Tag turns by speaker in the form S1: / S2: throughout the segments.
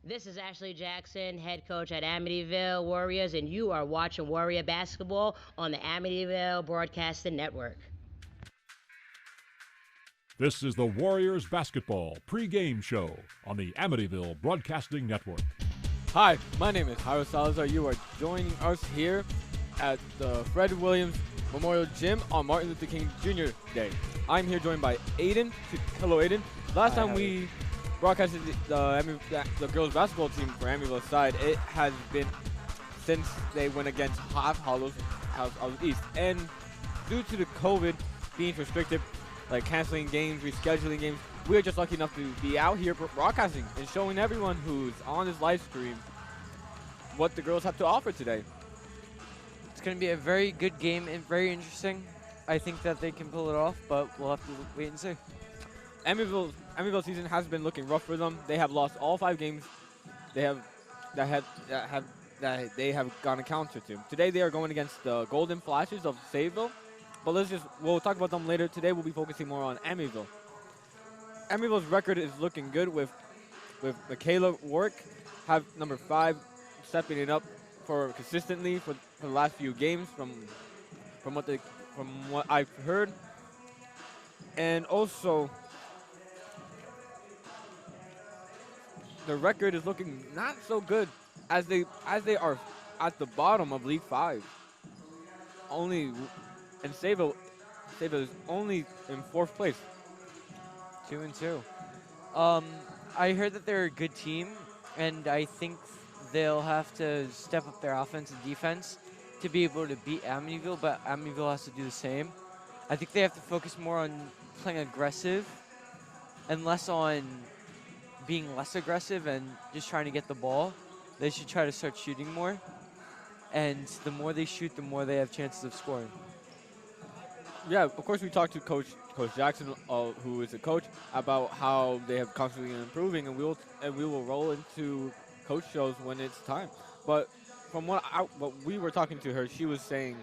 S1: This is Ashley Jackson, head coach at Amityville Warriors, and you are watching Warrior Basketball on the Amityville Broadcasting Network.
S2: This is the Warriors Basketball pregame show on the Amityville Broadcasting Network.
S3: Hi, my name is Jairo Salazar. You are joining us here at the Fred Williams Memorial Gym on Martin Luther King Jr. Day. I'm here joined by Aiden. Hello, Aiden. Last time we broadcasted the girls basketball team for Amityville side, it has been since they went against Half Hollows East. And due to the COVID being restricted, like canceling games, rescheduling games, we are just lucky enough to be out here broadcasting and showing everyone who's on this live stream what the girls have to offer today.
S4: It's going to be a very good game and very interesting. I think that they can pull it off, but we'll have to wait and see.
S3: Amityville season has been looking rough for them. They have lost all 5 games. They have gone a counter to. Today they are going against the Golden Flashes of Sayville. But we'll talk about them later. Today we'll be focusing more on Amityville. Amityville's record is looking good with Michaela Warwick, have number 5, stepping it up consistently for the last few games from what I've heard. And also the record is looking not so good as they are at the bottom of League 5. And Sayville is only in 4th place.
S4: 2-2. I heard that they're a good team, and I think they'll have to step up their offense and defense to be able to beat Amityville, but Amityville has to do the same. I think they have to focus more on playing aggressive and less on being less aggressive and just trying to get the ball. They should try to start shooting more, and the more they shoot, the more they have chances of scoring.
S3: Yeah, of course we talked to Coach Jackson, who is a coach, about how they have constantly been improving, and we will roll into coach shows when it's time. But from what we were talking to her, she was saying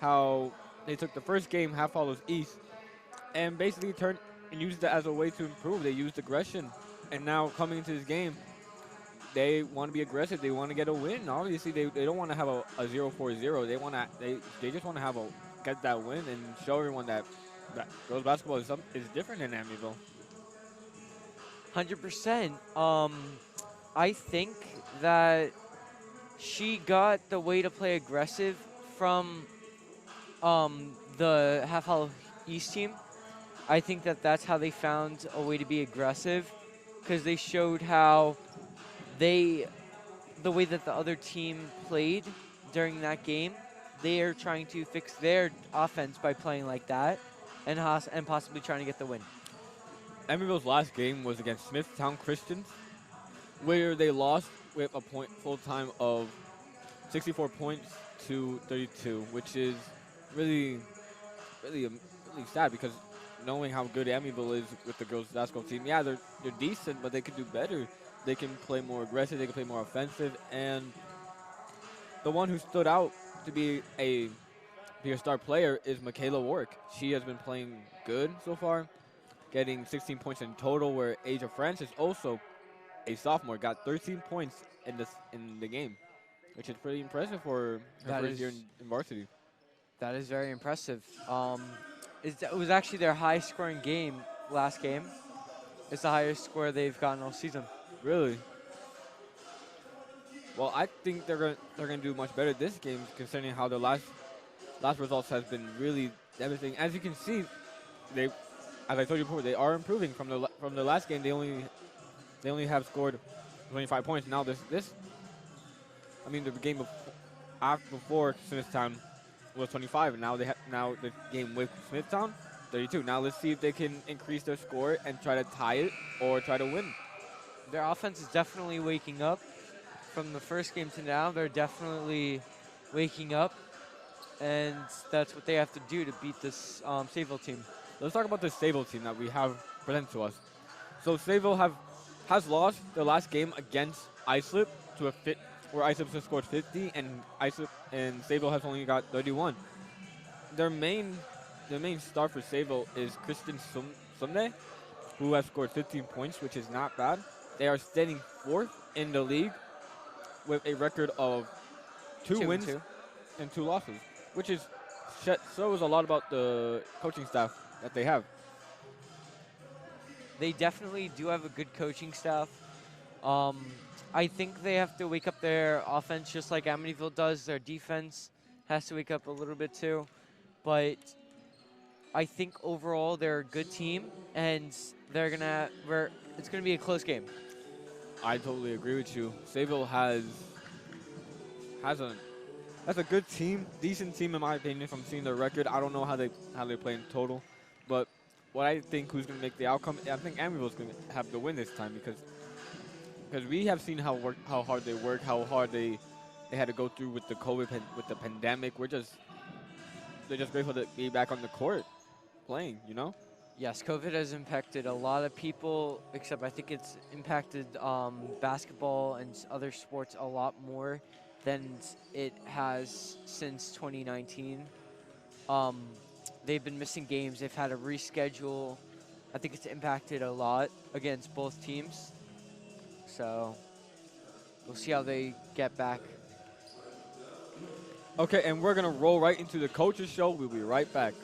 S3: how they took the first game, Half Hollows East, and basically turned and used it as a way to improve. They used aggression, and now coming into this game, they want to be aggressive. They want to get a win. Obviously, they don't want to have a 0-4-0. They just want to get that win and show everyone that girls basketball is different in Amityville.
S4: 100%. I think that she got the way to play aggressive from the Half Hollow East team. I think that that's how they found a way to be aggressive, because they showed how the way that the other team played during that game. They are trying to fix their offense by playing like that and possibly trying to get the win.
S3: Amityville's last game was against Smithtown Christians, where they lost with a full time of 64 points to 32, which is really sad, because knowing how good Amityville is with the girls' basketball team, yeah, they're decent, but they could do better. They can play more aggressive. They can play more offensive. And the one who stood out to be a star player is Michaela Warwick. She has been playing good so far, getting 16 points in total, where Asia Francis, also a sophomore, got 13 points in the game, which is pretty impressive for her first year in varsity.
S4: That is very impressive. It was actually their highest scoring game last game. It's the highest score they've gotten all season.
S3: Really? Well, I think they're gonna do much better this game, considering how the last results has been really devastating. As you can see, as I told you before, they are improving from the last game. They only have scored 25 points. Now the game before Smithtown was 25, and now the game with Smithtown 32. Now let's see if they can increase their score and try to tie it or try to win.
S4: Their offense is definitely waking up. From the first game to now, they're definitely waking up, and that's what they have to do to beat this Sayville team.
S3: Let's talk about the Sayville team that we have presented to us. So Sayville has lost their last game against Islip where Islip has scored 50, and Sayville has only got 31. Their main star for Sayville is Kristen Sunday, who has scored 15 points, which is not bad. They are standing 4th in the league with a record of 2
S4: 2 and
S3: wins
S4: 2.
S3: and 2 losses, which is shows a lot about the coaching staff that they have.
S4: They definitely do have a good coaching staff. Um, I think they have to wake up their offense just like Amityville does. Their defense has to wake up a little bit too. But I think overall they're a good team, and it's gonna be a close game.
S3: I totally agree with you. Sayville has a that's a good team, decent team in my opinion. From seeing their record, I don't know how they play in total, but what I think who's going to make the outcome, I think Amityville's going to have the win this time because we have seen how hard they work, how hard they had to go through with the with the pandemic. They're just grateful to be back on the court playing. You know.
S4: Yes, COVID has impacted a lot of people, except I think it's impacted basketball and other sports a lot more than it has since 2019. Um, they've been missing games. They've had to reschedule. I think it's impacted a lot against both teams. So we'll see how they get back.
S3: Okay, and we're going to roll right into the coaches show. We'll be right back.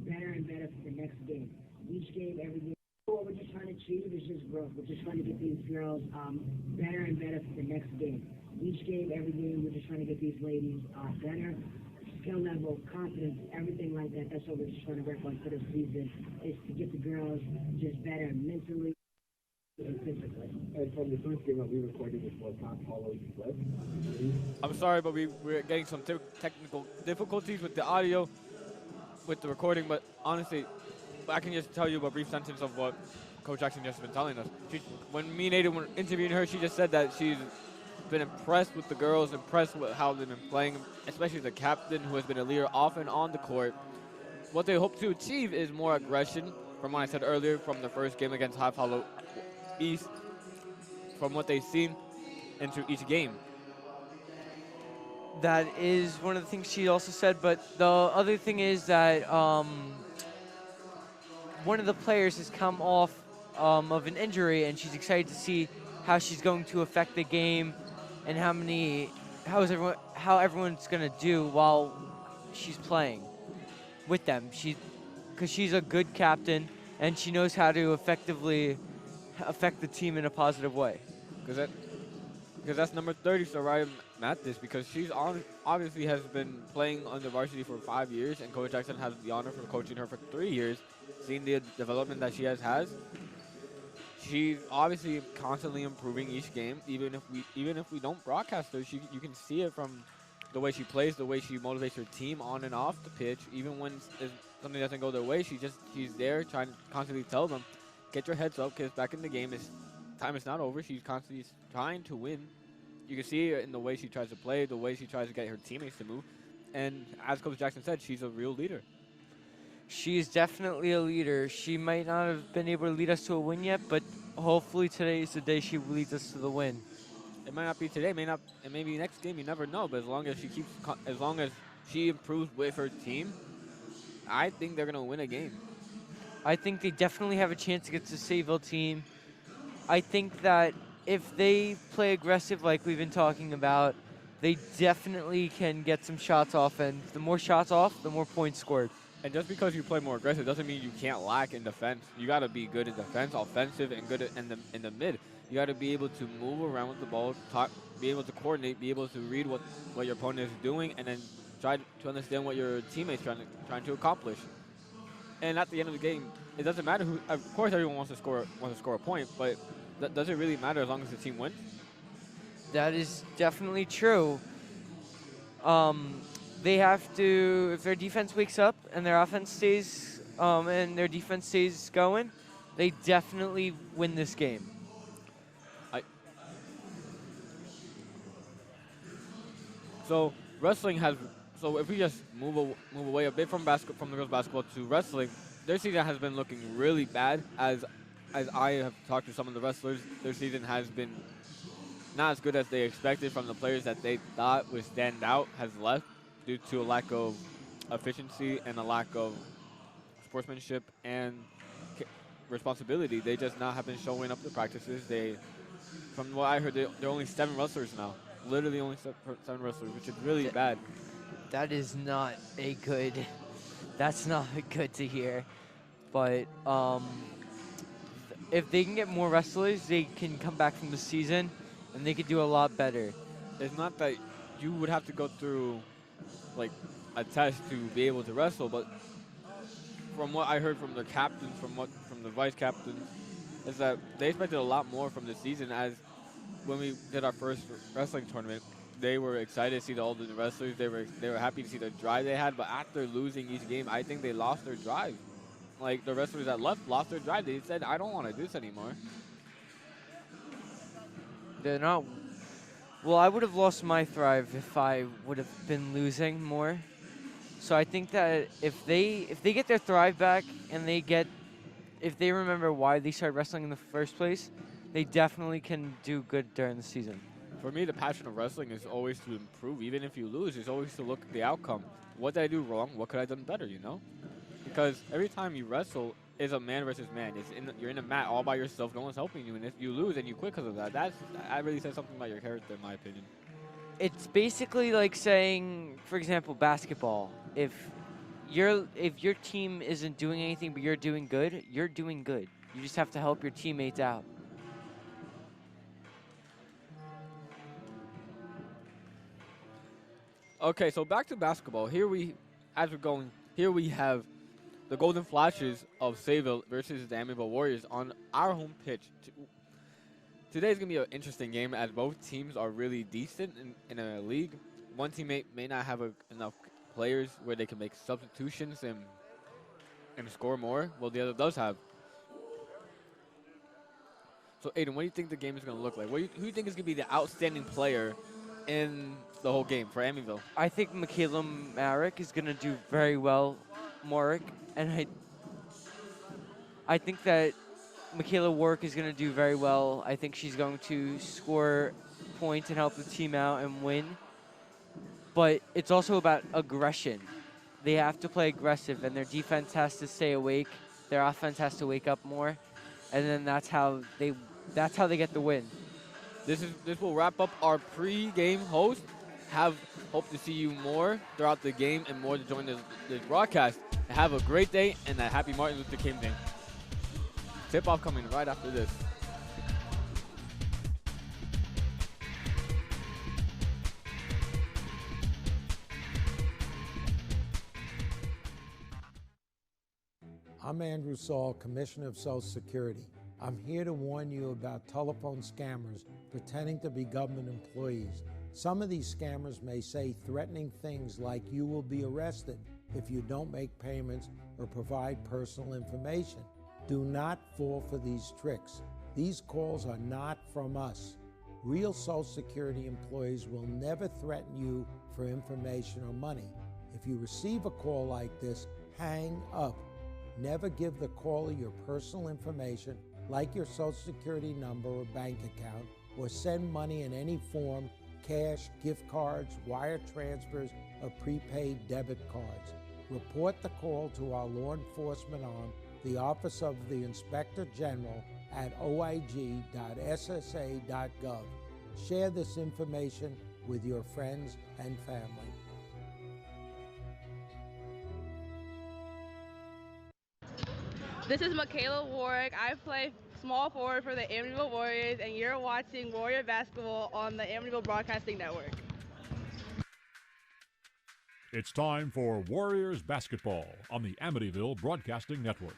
S5: Better and better for the next game. Each game, every game. What we're just trying to achieve is just growth. We're just trying to get these girls better and better for the next game. Each game, every game, we're just trying to get these ladies better. Skill level, confidence, everything like that. That's what we're just trying to work on for this season, is to get the girls just better mentally and physically.
S6: And from the first game that we recorded, which was not followed clip.
S3: I'm sorry, but we're getting some technical difficulties with the audio, with the recording, but honestly, I can just tell you a brief sentence of what Coach Jackson just been telling us. When me and Aiden were interviewing her, she just said that she's been impressed with the girls, impressed with how they've been playing, especially the captain, who has been a leader off and on the court. What they hope to achieve is more aggression, from what I said earlier, from the first game against Half Hollow East, from what they've seen into each game.
S4: That is one of the things she also said, but the other thing is that one of the players has come off of an injury, and she's excited to see how she's going to affect the game and how everyone's going to do while she's playing with them. Because she's a good captain, and she knows how to effectively affect the team in a positive way.
S3: Because that's number 30, Soraya Mathis, because she's obviously has been playing on the varsity for 5 years, and Coach Jackson has the honor for coaching her for 3 years, seeing the development that she has. She's obviously constantly improving each game. Even if we don't broadcast her, you can see it from the way she plays, the way she motivates her team on and off the pitch. Even when something doesn't go their way, she's there trying to constantly tell them, get your heads up, because back in the game, time is not over. She's constantly trying to win. You can see it in the way she tries to play, the way she tries to get her teammates to move. And as Coach Jackson said, she's a real leader.
S4: She's definitely a leader. She might not have been able to lead us to a win yet, but hopefully today is the day she leads us to the win.
S3: It might not be today, and maybe next game, you never know. But as long as she improves with her team, I think they're gonna win a game.
S4: I think they definitely have a chance against the Sayville team. I think that if they play aggressive like we've been talking about, they definitely can get some shots off, and the more shots off, the more points scored.
S3: And just because you play more aggressive doesn't mean you can't lack in defense. You got to be good in defense, offensive, and good in the mid. You got to be able to move around with the ball, be able to coordinate, be able to read what your opponent is doing, and then try to understand what your teammates trying to accomplish. And at the end of the game, it doesn't matter who. Of course, everyone wants to score a point, but does it really matter as long as the team wins?
S4: That is definitely true. They have to, if their defense wakes up and their offense stays and their defense stays going, they definitely win this game.
S3: So wrestling has. So if we just move away a bit from the girls basketball to wrestling, their season has been looking really bad. As I have talked to some of the wrestlers, their season has been not as good as they expected from the players that they thought would stand out has left due to a lack of efficiency and a lack of sportsmanship and responsibility. They just not have been showing up to practices. From what I heard, there are only 7 wrestlers now. Literally only 7 wrestlers, which is really bad.
S4: That is not a good. That's not good to hear. But if they can get more wrestlers, they can come back from the season, and they could do a lot better.
S3: It's not that you would have to go through like a test to be able to wrestle, but from what I heard from the captains, from the vice captains, is that they expected a lot more from the season. As when we did our first wrestling tournament, they were excited to see all the wrestlers. They were happy to see the drive they had, but after losing each game, I think they lost their drive. Like, the wrestlers that left lost their drive. They said, I don't want to do this anymore.
S4: They're not. Well, I would have lost my thrive if I would have been losing more. So I think that if they get their thrive back and if they remember why they started wrestling in the first place, they definitely can do good during the season.
S3: For me, the passion of wrestling is always to improve. Even if you lose, it's always to look at the outcome. What did I do wrong? What could I have done better, you know? Because every time you wrestle, it's a man versus man. You're in a mat all by yourself. No one's helping you. And if you lose and you quit because of that, that really says something about your character, in my opinion.
S4: It's basically like saying, for example, basketball. If your team isn't doing anything but you're doing good, you're doing good. You just have to help your teammates out.
S3: Okay, so back to basketball. Here we have the Golden Flashes of Sayville versus the Amityville Warriors on our home pitch. Today's going to be an interesting game as both teams are really decent in a league. One team may not have enough players where they can make substitutions and score more, while the other does have. So, Aiden, what do you think the game is going to look like? Who do you think is going to be the outstanding player in the whole game for Amityville?
S4: I think Michaela Marek is going to do very well, and I think that Michaela Warwick is going to do very well. I think she's going to score points and help the team out and win. But it's also about aggression. They have to play aggressive, and their defense has to stay awake. Their offense has to wake up more, and then that's how they get the win.
S3: This will wrap up our pre-game host. Hope to see you more throughout the game and more to join this broadcast. Have a great day and a happy Martin Luther King Day. Tip-off coming right after this.
S7: I'm Andrew Saul, Commissioner of Social Security. I'm here to warn you about telephone scammers pretending to be government employees. Some of these scammers may say threatening things like you will be arrested if you don't make payments or provide personal information. Do not fall for these tricks. These calls are not from us. Real Social Security employees will never threaten you for information or money. If you receive a call like this, hang up. Never give the caller your personal information, like your Social Security number or bank account, or send money in any form, cash, gift cards, wire transfers, or prepaid debit cards. Report the call to our law enforcement arm, the Office of the Inspector General, at oig.ssa.gov. Share this information with your friends and family.
S8: This is Michaela Warwick. I play small forward for the Amityville Warriors, and you're watching Warrior Basketball on the Amityville Broadcasting Network.
S2: It's time for Warriors Basketball on the Amityville Broadcasting Network.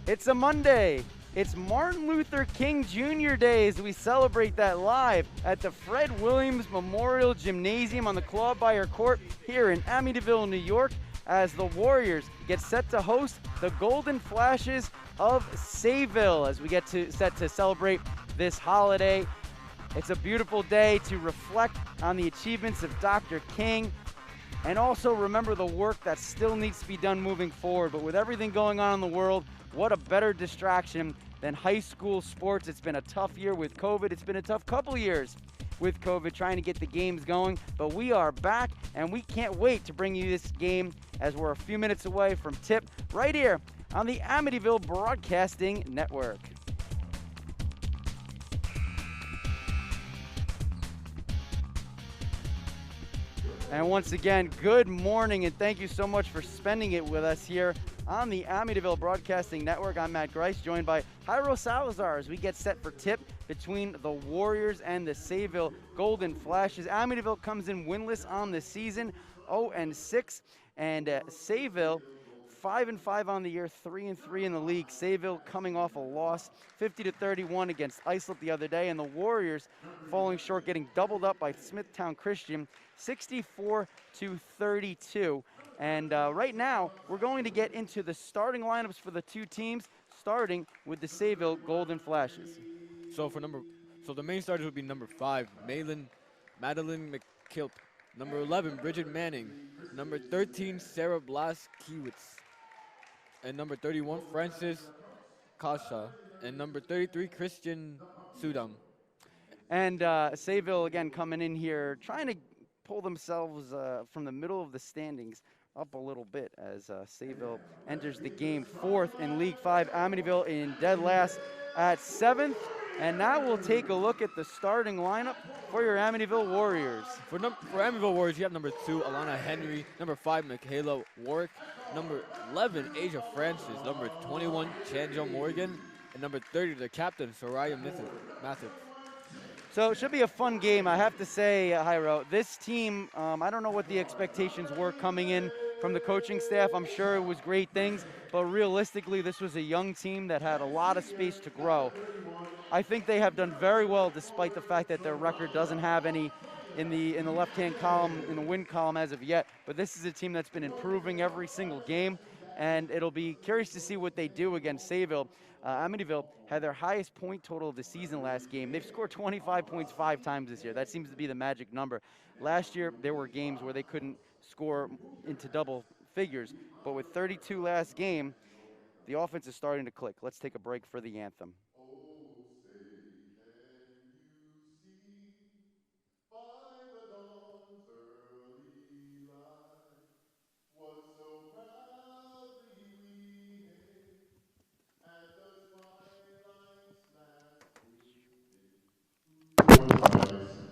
S9: It's a Monday. It's Martin Luther King Jr. Day as we celebrate that live at the Fred Williams Memorial Gymnasium on the Clawbuyer Court here in Amityville, New York, as the Warriors get set to host the Golden Flashes of Sayville as we get set to celebrate this holiday. It's a beautiful day to reflect on the achievements of Dr. King and also remember the work that still needs to be done moving forward. But with everything going on in the world, what a better distraction than high school sports. It's been a tough year with COVID. It's been a tough couple years with COVID trying to get the games going. But we are back, and we can't wait to bring you this game as we're a few minutes away from tip right here on the Amityville Broadcasting Network. And once again, good morning, and thank you so much for spending it with us here on the Amityville Broadcasting Network. I'm Matt Grice, joined by Jairo Salazar as we get set for tip between the Warriors and the Sayville Golden Flashes. Amityville comes in winless on the season, 0-6, and Sayville 5-5 on the year, 3-3 in the league. Sayville coming off a loss, 50-31 against Islip the other day, and the Warriors falling short, getting doubled up by Smithtown Christian, 64-32. And right now, we're going to get into the starting lineups for the two teams, starting with the Sayville Golden Flashes.
S3: So the main starters would be number 5, Madeline McKilp, number 11, Bridget Manning, number 13, Sarah Blaskiewicz, and number 31, Francis Kasha, and number 33, Christian Sudam.
S9: And Sayville, again, coming in here, trying to pull themselves from the middle of the standings up a little bit as Sayville enters the game 4th in League 5. Amityville in dead last at 7th. And now we'll take a look at the starting lineup for your Amityville Warriors.
S3: For Amityville Warriors, you have number 2, Alana Henry, number 5, Michaela Warwick, number 11, Asia Francis, number 21, Chanjo Morgan, and number 30, the captain, Soraya Mathis.
S9: So it should be a fun game, I have to say, Jairo. This team, I don't know what the expectations were coming in from the coaching staff. I'm sure it was great things, but realistically, this was a young team that had a lot of space to grow. I think they have done very well despite the fact that their record doesn't have any in the left-hand column, in the win column as of yet. But this is a team that's been improving every single game, and it'll be curious to see what they do against Sayville. Amityville had their highest point total of the season last game. They've scored 25 points 5 times this year. That seems to be the magic number. Last year, there were games where they couldn't score into double figures. But with 32 last game, the offense is starting to click. Let's take a break for the anthem.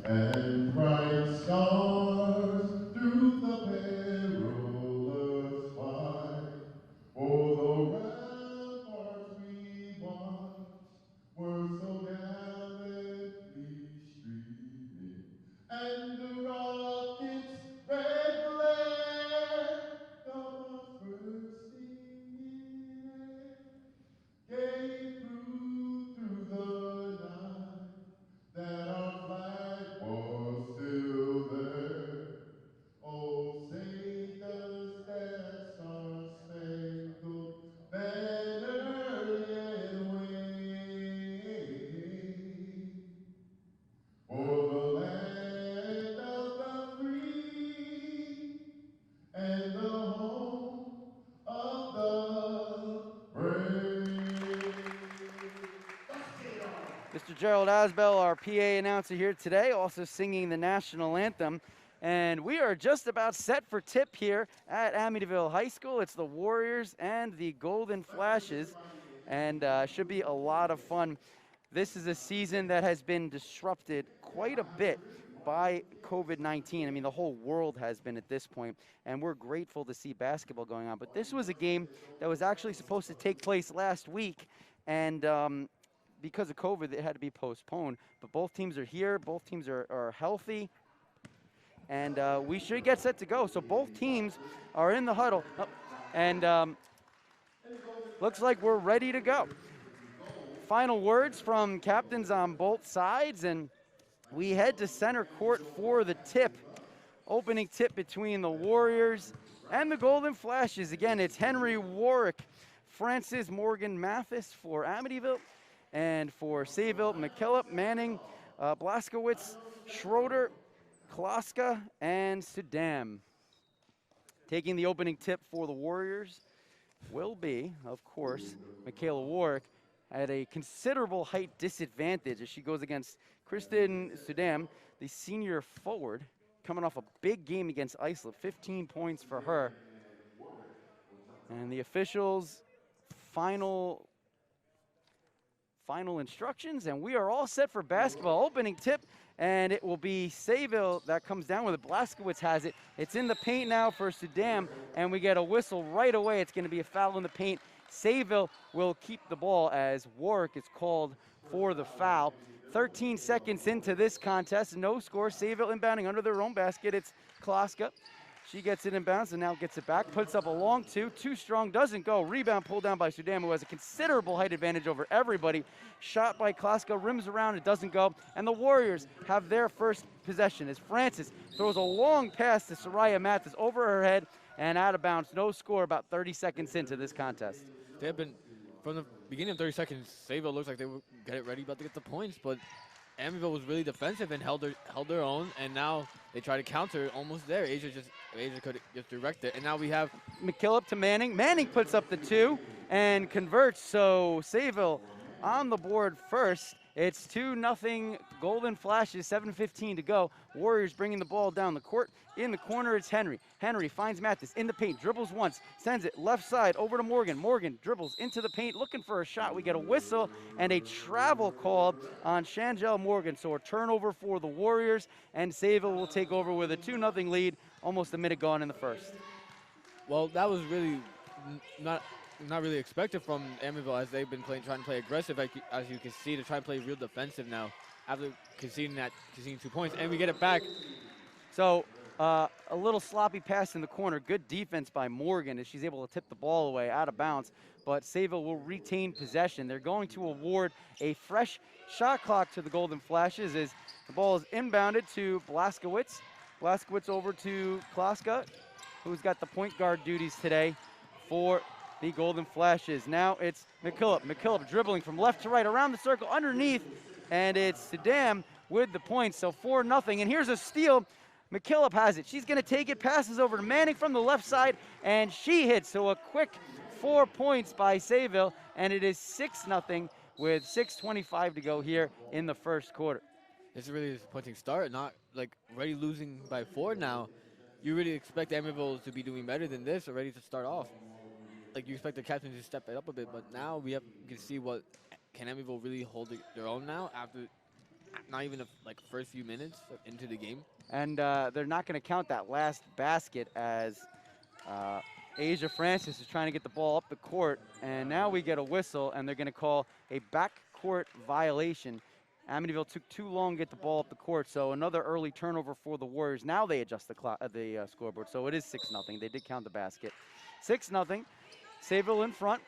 S10: And bright stars through the perilous fight. Oh, the ramparts we watched were so gallantly streaming, and the rocket's red glare of our first stinging air gave proof through the night that our flag was still there. Oh, say does that star-spangled banner yet wave for the land of the free and the home of the brave.
S9: Mr. Gerald Asbell, our PA announcer here today, also singing the national anthem. And we are just about set for tip here at Amityville High School. It's the Warriors and the Golden Flashes, and should be a lot of fun. This is a season that has been disrupted quite a bit by COVID-19. I mean, the whole world has been at this point, and we're grateful to see basketball going on. But this was a game that was actually supposed to take place last week, and because of COVID, it had to be postponed. But both teams are here. Both teams are healthy. And we should get set to go. So both teams are in the huddle. And looks like we're ready to go. Final words from captains on both sides. And we head to center court for the tip. Opening tip between the Warriors And the Golden Flashes, again, it's Henry Warwick, Francis Morgan Mathis for Amityville, and for Sayville, McKillop, Manning, Blaskowitz, Schroeder, Kloska, and Sudam. Taking the opening tip for the Warriors will be, of course, Michaela Warwick at a considerable height disadvantage as she goes against Kristen Sudam, the senior forward, coming off a big game against Iceland, 15 points for her. And the officials' final instructions, and we are all set for basketball. Opening tip, and it will be Sayville that comes down with it. Blaskowitz has it. It's in the paint now for Sudam, and we get a whistle right away. It's going to be a foul in the paint. Sayville will keep the ball as Warwick is called for the foul. 13 seconds into this contest, no score. Sayville inbounding under their own basket. It's Kloska. She gets it inbounds and now gets it back. Puts up a long two. Too strong, doesn't go. Rebound pulled down by Sudam, who has a considerable height advantage over everybody. Shot by Kloska, rims around, it doesn't go. And the Warriors have their first possession as Francis throws a long pass to Soraya Mathis over her head and out of bounds. No score about 30 seconds into this contest.
S3: They have been, from the beginning of 30 seconds, Sayville looks like they were get it ready, about to get the points, but Amityville was really defensive and held their own, and now they try to counter almost there. Asia could just direct it, and now we have
S9: McKillop to Manning. Manning puts up the two and converts, so Sayville on the board first. It's 2-0 Golden Flashes, 7:15 to go. Warriors bringing the ball down the court. In the corner, it's Henry. Henry finds Mathis in the paint, dribbles once, sends it left side over to Morgan. Morgan dribbles into the paint, looking for a shot. We get a whistle and a travel call on Shangel Morgan. So a turnover for the Warriors, and Sayville will take over with a 2-0 lead, almost a minute gone in the first.
S3: Well, that was really not really expected from Amityville, as they've been trying to play aggressive, as you can see, to try and play real defensive now after conceding 2 points, and we get it back.
S9: So a little sloppy pass in the corner. Good defense by Morgan as she's able to tip the ball away out of bounds, but Sayville will retain possession. They're going to award a fresh shot clock to the Golden Flashes as the ball is inbounded to Blaskowitz. Blaskowitz over to Kloska, who's got the point guard duties today for the Golden Flashes. Now it's McKillop. McKillop dribbling from left to right around the circle underneath, and it's Sudam with the points, so 4-0. And here's a steal. McKillop has it. She's going to take it, passes over to Manning from the left side, and she hits. So a quick 4 points by Sayville, and it is 6-0 with 6:25 to go here in the first quarter.
S3: It's a really disappointing start, not like already losing by 4 now. You really expect Amityville to be doing better than this already to start off. Like, you expect the captain to step it up a bit, but now you can see what can Amityville really hold their own now after not even like first few minutes into the game.
S9: And they're not going to count that last basket as Asia Francis is trying to get the ball up the court, and now we get a whistle, and they're going to call a backcourt violation. Amityville took too long to get the ball up the court, so another early turnover for the Warriors. Now they adjust the scoreboard, so it is 6-0. They did count the basket. 6-0. Sayville in front,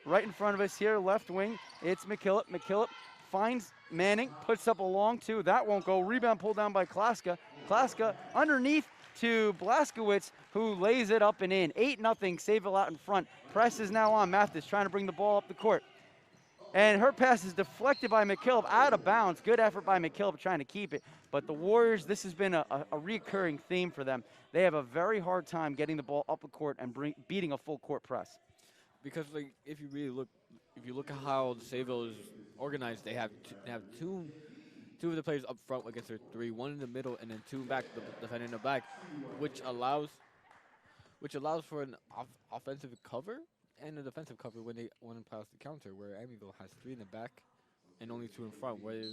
S9: right in front of us here, left wing. It's McKillop. McKillop finds Manning, puts up a long two. That won't go. Rebound pulled down by Kloska. Kloska underneath to Blaskowitz, who lays it up and in. 8-0, Sayville out in front. Press is now on. Mathis trying to bring the ball up the court. And her pass is deflected by McKillop out of bounds. Good effort by McKillop trying to keep it. But the Warriors, this has been a recurring theme for them. They have a very hard time getting the ball up the court and beating a full court press.
S3: Because like if you look at how Sayville is organized, they have two of the players up front against their three, one in the middle, and then two back, the defender in the back, which allows for an offensive cover and a defensive cover when they want to pass the counter. Where Amityville has 3 in the back and only 2 in front, where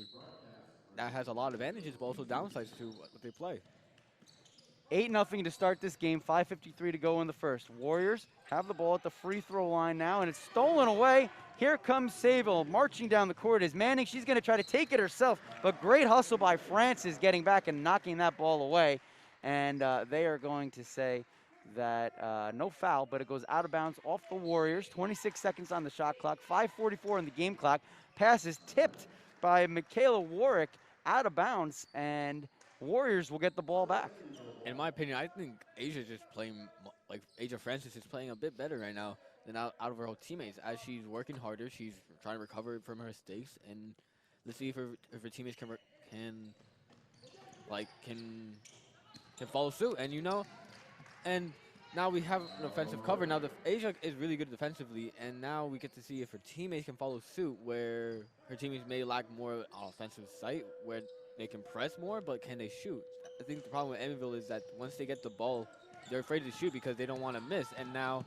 S3: that has a lot of advantages, but also downsides to what they play.
S9: 8-0 to start this game, 5:53 to go in the first. Warriors have the ball at the free throw line now, and it's stolen away. Here comes Sayville marching down the court as Manning. She's going to try to take it herself, but great hustle by Francis getting back and knocking that ball away. And they are going to say that no foul, but it goes out of bounds off the Warriors. 26 seconds on the shot clock, 5:44 on the game clock. Pass is tipped by Michaela Warwick out of bounds, and Warriors will get the ball back.
S3: In my opinion, I think Asia's just playing like Asia Francis is playing a bit better right now than out of her whole teammates. As she's working harder, she's trying to recover from her mistakes, and let's see if her teammates can follow suit. And and now we have an offensive cover. Now Asia is really good defensively, and now we get to see if her teammates can follow suit, where her teammates may lack more offensive sight, where they can press more, but can they shoot? I think the problem with Amityville is that once they get the ball, they're afraid to shoot because they don't want to miss. And now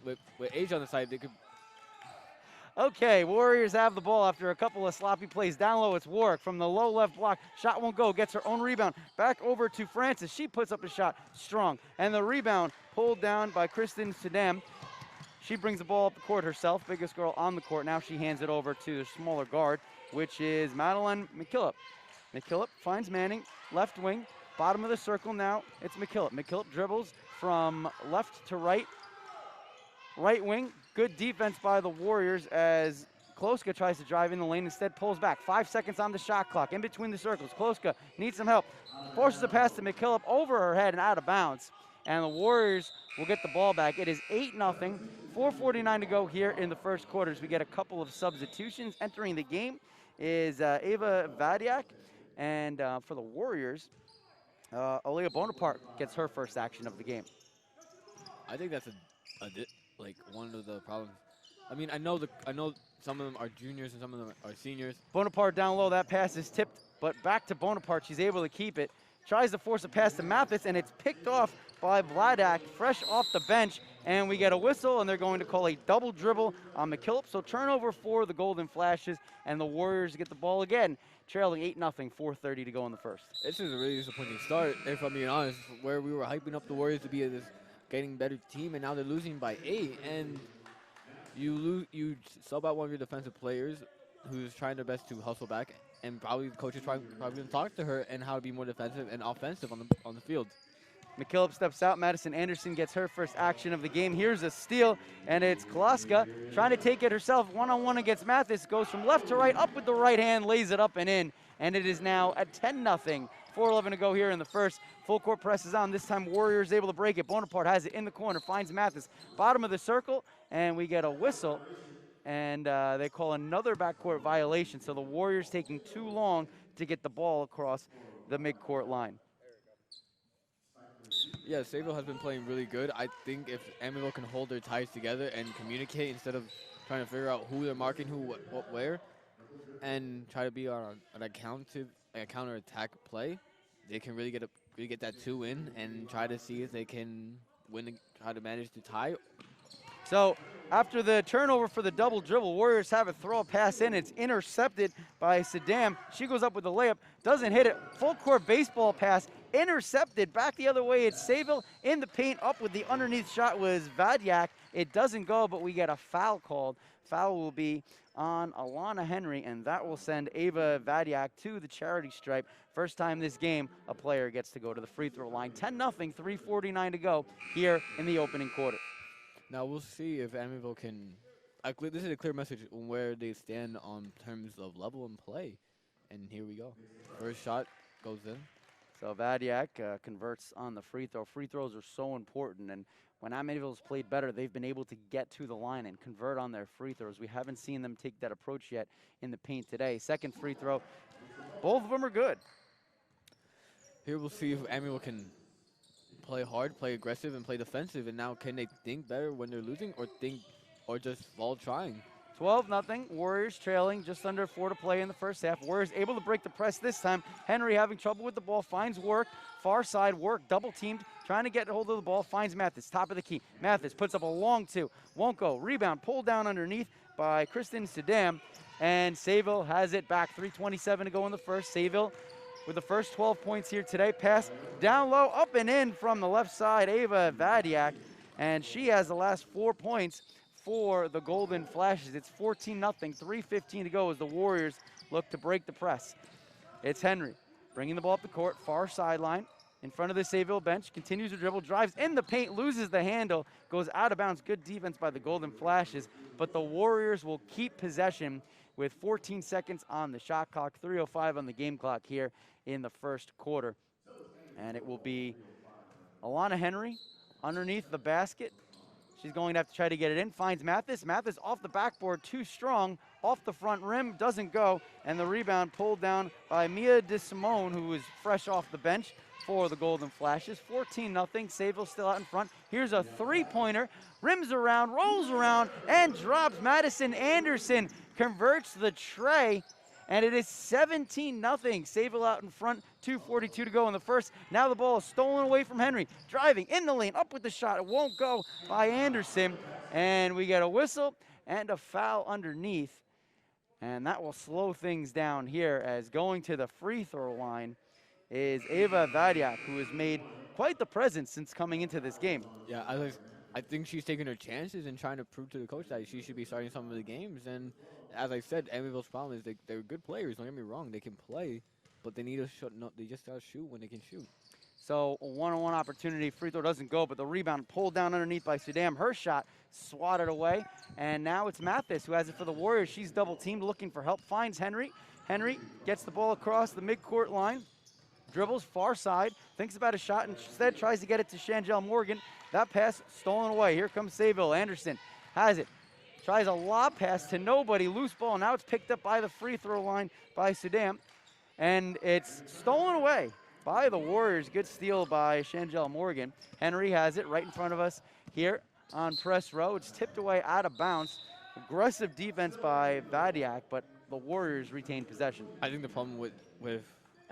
S3: with Asia on the side, they could.
S9: Okay, Warriors have the ball after a couple of sloppy plays. Down low, it's Warwick from the low left block. Shot won't go, gets her own rebound. Back over to Francis. She puts up a shot, strong. And the rebound pulled down by Kristen Sedam. She brings the ball up the court herself, biggest girl on the court. Now she hands it over to the smaller guard, which is Madeline McKillop. McKillop finds Manning, left wing, bottom of the circle now. It's McKillop. McKillop dribbles from left to right. Right wing, good defense by the Warriors as Kloska tries to drive in the lane, instead pulls back. 5 seconds on the shot clock, in between the circles. Kloska needs some help, forces a pass to McKillop over her head and out of bounds. And the Warriors will get the ball back. It is 8-0, 4:49 to go here in the first quarter as we get a couple of substitutions. Entering the game is Ava Vadiak, and for the Warriors, Aaliyah Bonaparte gets her first action of the game.
S3: I think that's like one of the problems. I mean, I know some of them are juniors and some of them are seniors.
S9: Bonaparte down low, that pass is tipped, but back to Bonaparte. She's able to keep it. Tries to force a pass to Mathis, and it's picked off by Vladak, fresh off the bench. And we get a whistle, and they're going to call a double dribble on McKillop. So turnover for the Golden Flashes, and the Warriors get the ball again, trailing 8-0, 4:30 to go in the first.
S3: This is a really disappointing start, if I'm being honest, where we were hyping up the Warriors to be this getting better team, and now they're losing by 8. And you sub out one of your defensive players who's trying their best to hustle back, and probably the coach is probably going to talk to her and how to be more defensive and offensive on the field.
S9: McKillop steps out. Madison Anderson gets her first action of the game. Here's a steal, and it's Kloska trying to take it herself. One-on-one against Mathis. Goes from left to right, up with the right hand, lays it up and in. And it is now at 10-0. 4:11 to go here in the first. Full court press is on. This time Warriors able to break it. Bonaparte has it in the corner, finds Mathis. Bottom of the circle, and we get a whistle. And they call another backcourt violation. So the Warriors taking too long to get the ball across the midcourt line.
S3: Yeah, Sayville has been playing really good. I think if Amityville can hold their ties together and communicate instead of trying to figure out who they're marking, who, what, where, and try to be on a counter-attack play, they can really get that 2 in and try to see if they can win, try to manage to tie.
S9: So after the turnover for the double dribble, Warriors have it throw a pass in. It's intercepted by Saddam. She goes up with the layup, doesn't hit it. Full court baseball pass, intercepted. Back the other way, it's Sayville in the paint. Up with the underneath shot was Vadiak. It doesn't go, but we get a foul called. Foul will be on Alana Henry, and that will send Ava Vadiak to the charity stripe. First time this game, a player gets to go to the free throw line. 10-0, 3:49 to go here in the opening quarter.
S3: Now we'll see if Amityville can. This is a clear message on where they stand on terms of level and play. And here we go. First shot goes in.
S9: So Vadiak converts on the free throw. Free throws are so important, and when Amityville's played better, they've been able to get to the line and convert on their free throws. We haven't seen them take that approach yet in the paint today. Second free throw, both of them are good.
S3: Here we'll see if Amityville can play hard, play aggressive, and play defensive. And now, can they think better when they're losing, or just fall trying?
S9: 12-0. Warriors trailing, just under 4 to play in the first half. Warriors able to break the press this time. Henry having trouble with the ball, finds Work. Far side, Work double teamed, trying to get hold of the ball, finds Mathis, top of the key. Mathis puts up a long 2, won't go. Rebound pulled down underneath by Kristen Saddam, and Sayville has it back. 3:27 to go in the first. Sayville with the first 12 points here today. Pass down low, up and in from the left side, Ava Vadiak, and she has the last 4 points for the Golden Flashes. It's 14-0, 3:15 to go as the Warriors look to break the press. It's Henry bringing the ball up the court, far sideline, in front of the Sayville bench, continues to dribble, drives in the paint, loses the handle, goes out of bounds. Good defense by the Golden Flashes, but the Warriors will keep possession with 14 seconds on the shot clock, 3:05 on the game clock here in the first quarter. And it will be Alana Henry underneath the basket. She's going to have to try to get it in. Finds Mathis. Mathis off the backboard, too strong. Off the front rim, doesn't go. And the rebound pulled down by Mia DeSimone, who was fresh off the bench for the Golden Flashes. 14-0. Sayville still out in front. Here's a three-pointer. Rims around, rolls around, and drops. Madison Anderson converts the tray. And it is 17-0. Sayville out in front, 2:42 to go in the first. Now the ball is stolen away from Henry. Driving in the lane, up with the shot. It won't go by Anderson. And we get a whistle and a foul underneath. And that will slow things down here, as going to the free throw line is Ava Vadiak, who has made quite the presence since coming into this game.
S3: Yeah, I think she's taking her chances and trying to prove to the coach that she should be starting some of the games. And as I said, Amityville's problem is they're good players. Don't get me wrong, they can play, but they need to shoot. No, they just gotta shoot when they can shoot.
S9: So a one-on-one opportunity. Free throw doesn't go, but the rebound pulled down underneath by Sudam. Her shot swatted away, and now it's Mathis who has it for the Warriors. She's double-teamed, looking for help. Finds Henry. Henry gets the ball across the midcourt line. Dribbles far side, thinks about a shot, and instead tries to get it to Shangel Morgan. That pass stolen away. Here comes Sayville. Anderson has it. Tries a lob pass to nobody. Loose ball. Now it's picked up by the free throw line by Sudam. And it's stolen away by the Warriors. Good steal by Shangel Morgan. Henry has it right in front of us here on press row. It's tipped away out of bounds. Aggressive defense by Vadiak, but the Warriors retain possession.
S3: I think the problem with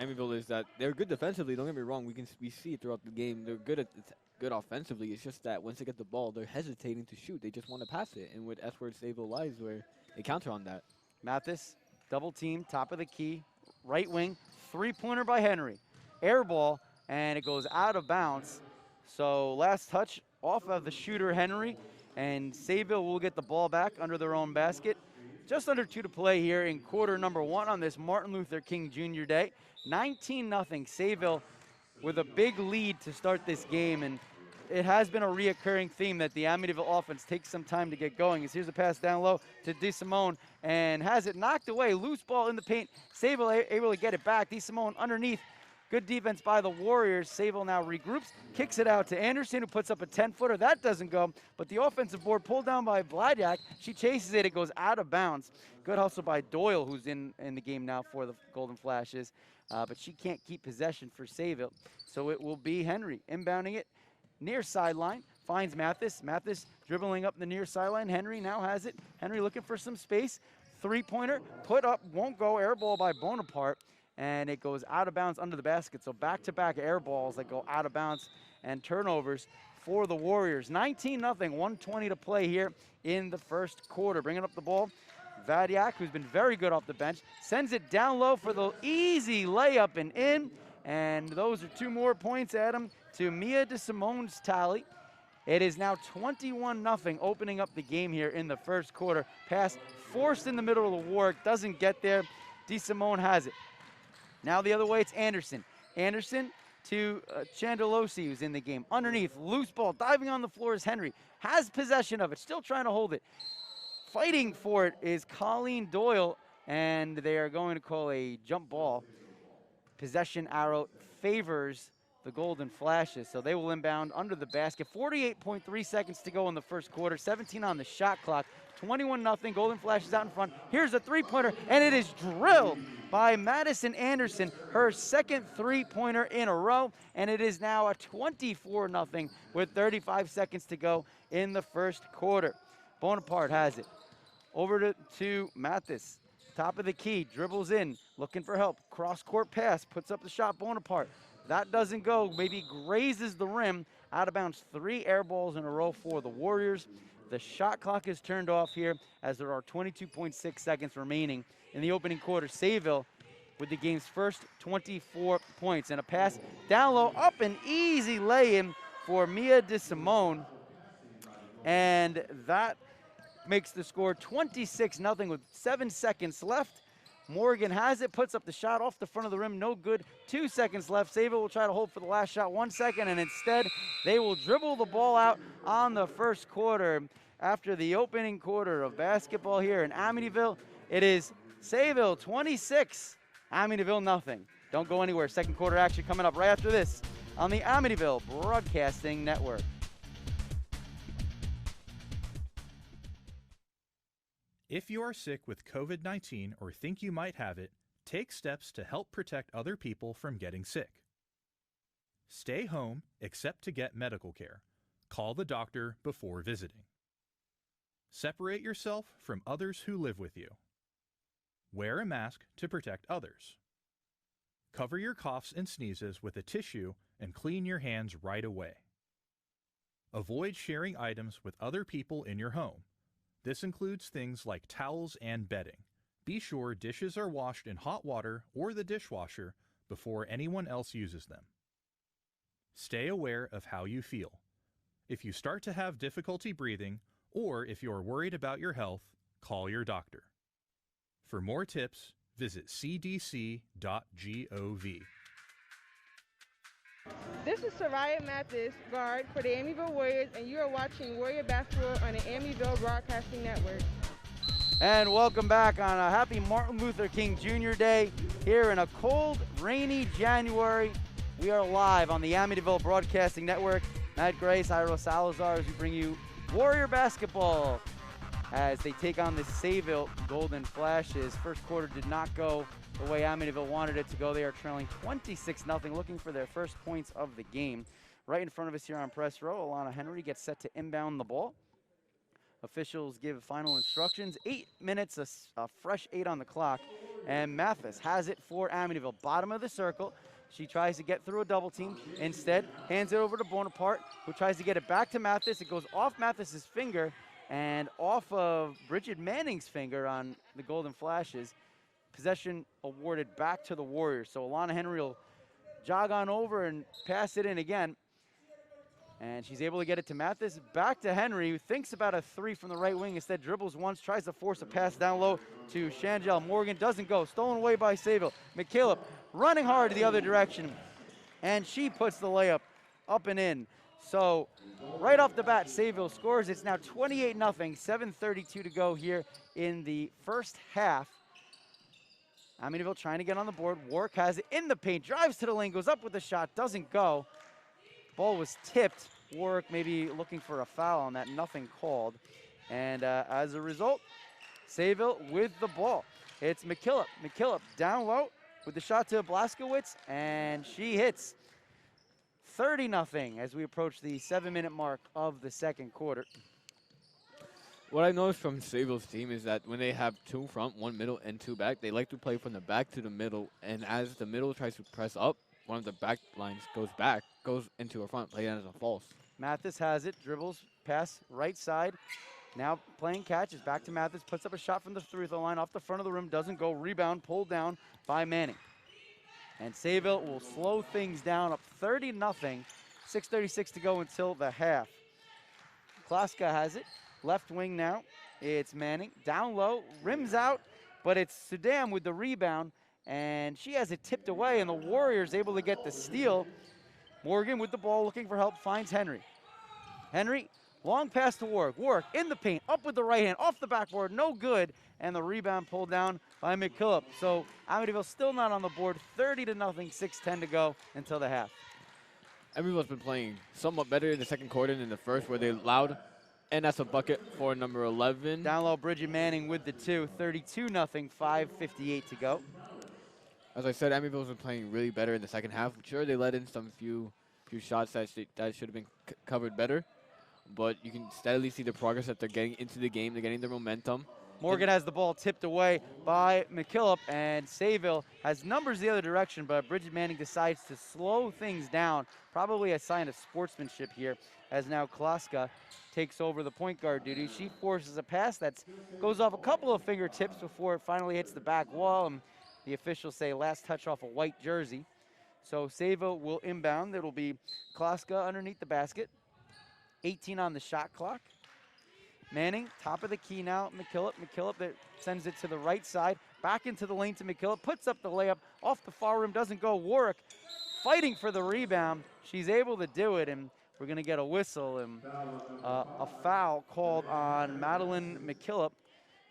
S3: Amityville is that they're good defensively. Don't get me wrong. We see it throughout the game. They're good offensively. It's just that once they get the ball, they're hesitating to shoot. They just want to pass it. And that's where Sayville lies, where they counter on that.
S9: Mathis, double team, top of the key, right wing, three-pointer by Henry. Air ball, and it goes out of bounds. So last touch off of the shooter, Henry, and Sayville will get the ball back under their own basket. Just under 2 to play here in quarter number 1 on this Martin Luther King Jr. Day. 19-0, Sayville with a big lead to start this game, and it has been a reoccurring theme that the Amityville offense takes some time to get going. As here's a pass down low to DeSimone, and has it knocked away. Loose ball in the paint. Sayville able to get it back. DeSimone underneath. Good defense by the Warriors. Sayville now regroups, kicks it out to Anderson, who puts up a 10-footer. That doesn't go, but the offensive board pulled down by Vladiak. She chases it. It goes out of bounds. Good hustle by Doyle, who's in the game now for the Golden Flashes, but she can't keep possession for Sayville. So it will be Henry inbounding it near sideline. Finds Mathis. Mathis dribbling up the near sideline. Henry now has it. Henry looking for some space. Three-pointer, put up, won't go. Air ball by Bonaparte. And it goes out of bounds under the basket. So back-to-back air balls that go out of bounds and turnovers for the Warriors. 19-0, 1:20 to play here in the first quarter. Bringing up the ball, Vadiak, who's been very good off the bench, sends it down low for the easy layup and in. And those are 2 more points, Adam, to Mia DeSimone's tally. It is now 21-0, opening up the game here in the first quarter. Pass forced in the middle of the Warwick, doesn't get there. DeSimone has it. Now the other way, it's Anderson. Anderson to Chandelosi, who's in the game. Underneath, loose ball, diving on the floor is Henry. Has possession of it, still trying to hold it. Fighting for it is Colleen Doyle, and they are going to call a jump ball. Possession arrow favors the Golden Flashes, so they will inbound under the basket. 48.3 seconds to go in the first quarter, 17 on the shot clock. 21-0, Golden Flashes out in front. Here's a three-pointer, and it is drilled by Madison Anderson, her second three-pointer in a row, and it is now a 24-0 with 35 seconds to go in the first quarter. Bonaparte has it. Over to Mathis. Top of the key, dribbles in, looking for help. Cross-court pass, puts up the shot, Bonaparte. That doesn't go, maybe grazes the rim. Out of bounds, 3 air balls in a row for the Warriors. The shot clock is turned off here as there are 22.6 seconds remaining in the opening quarter. Sayville with the game's first 24 points. And a pass down low, up an easy lay-in for Mia DeSimone. And that makes the score 26-0 with 7 seconds left. Morgan has it, puts up the shot off the front of the rim, no good. 2 seconds left. Sayville will try to hold for the last shot, 1 second, and instead they will dribble the ball out on the first quarter. After the opening quarter of basketball here in Amityville, it is Sayville 26, Amityville nothing. Don't go anywhere. Second quarter action coming up right after this on the Amityville Broadcasting Network.
S11: If you are sick with COVID-19 or think you might have it, take steps to help protect other people from getting sick. Stay home except to get medical care. Call the doctor before visiting. Separate yourself from others who live with you. Wear a mask to protect others. Cover your coughs and sneezes with a tissue and clean your hands right away. Avoid sharing items with other people in your home. This includes things like towels and bedding. Be sure dishes are washed in hot water or the dishwasher before anyone else uses them. Stay aware of how you feel. If you start to have difficulty breathing, or if you're worried about your health, call your doctor. For more tips, visit cdc.gov.
S8: This is Soraya Mathis, guard for the Amityville Warriors, and you are watching Warrior Basketball on the Amityville Broadcasting Network.
S9: And welcome back on a happy Martin Luther King Jr. Day here in a cold, rainy January. We are live on the Amityville Broadcasting Network. Matt Grace, Ira Salazar, as we bring you Warrior Basketball as they take on the Sayville Golden Flashes. First quarter did not go the way Amityville wanted it to go. They are trailing 26-0, looking for their first points of the game. Right in front of us here on press row, Alana Henry gets set to inbound the ball. Officials give final instructions. 8 minutes, a fresh 8 on the clock. And Mathis has it for Amityville. Bottom of the circle. She tries to get through a double team. Instead, hands it over to Bonaparte, who tries to get it back to Mathis. It goes off Mathis's finger and off of Bridget Manning's finger on the Golden Flashes. Possession awarded back to the Warriors. So Alana Henry will jog on over and pass it in again. And she's able to get it to Mathis. Back to Henry, who thinks about a three from the right wing. Instead, dribbles once, tries to force a pass down low to Shangel Morgan. Doesn't go. Stolen away by Sayville. McKillop running hard the other direction. And she puts the layup up and in. So right off the bat, Sayville scores. It's now 28-0, 7:32 to go here in the first half. Amityville trying to get on the board. Warwick has it in the paint, drives to the lane, goes up with the shot, doesn't go. Ball was tipped. Warwick maybe looking for a foul on that, nothing called. And as a result, Sayville with the ball. It's McKillop. McKillop down low with the shot to Blaskowitz, and she hits. 30-0 as we approach the 7-minute mark of the second quarter.
S3: What I noticed from Sayville's team is that when they have two front, one middle, and two back, they like to play from the back to the middle. And as the middle tries to press up, one of the back lines goes back, goes into a front, playing as a false.
S9: Mathis has it, dribbles, pass, right side. Now playing catches, back to Mathis, puts up a shot from the free-throw line, off the front of the rim, doesn't go, rebound, pulled down by Manning. And Sayville will slow things down, up 30-0, 6:36 to go until the half. Klaska has it, left wing now. It's Manning, down low, rims out, but it's Sudam with the rebound, and she has it tipped away, and the Warriors able to get the steal. Morgan with the ball, looking for help, finds Henry. Henry, long pass to Warwick. Warwick in the paint, up with the right hand, off the backboard, no good, and the rebound pulled down by McKillop. So Amityville still not on the board, 30-0, 6:10 to go until the half.
S3: Everyone's been playing somewhat better in the second quarter than the first, where they allowed, and that's a bucket for number 11.
S9: Down low, Bridget Manning with the two, 32-0, 5:58 to go.
S3: As I said, Amityville's been playing really better in the second half. Sure, they let in some few shots that should have been covered better, but you can steadily see the progress that they're getting into the game. They're getting their momentum.
S9: Morgan has the ball tipped away by McKillop, and Sayville has numbers the other direction, but Bridget Manning decides to slow things down. Probably a sign of sportsmanship here, as now Klaska takes over the point guard duty. She forces a pass that goes off a couple of fingertips before it finally hits the back wall, and the officials say last touch off a white jersey. So Sayville will inbound. It'll be Klaska underneath the basket. 18 on the shot clock. Manning, top of the key now. McKillop that sends it to the right side. Back into the lane to McKillop. Puts up the layup. Off the far rim. Doesn't go. Warwick fighting for the rebound. She's able to do it, and we're going to get a whistle and a foul called on Madeline McKillop.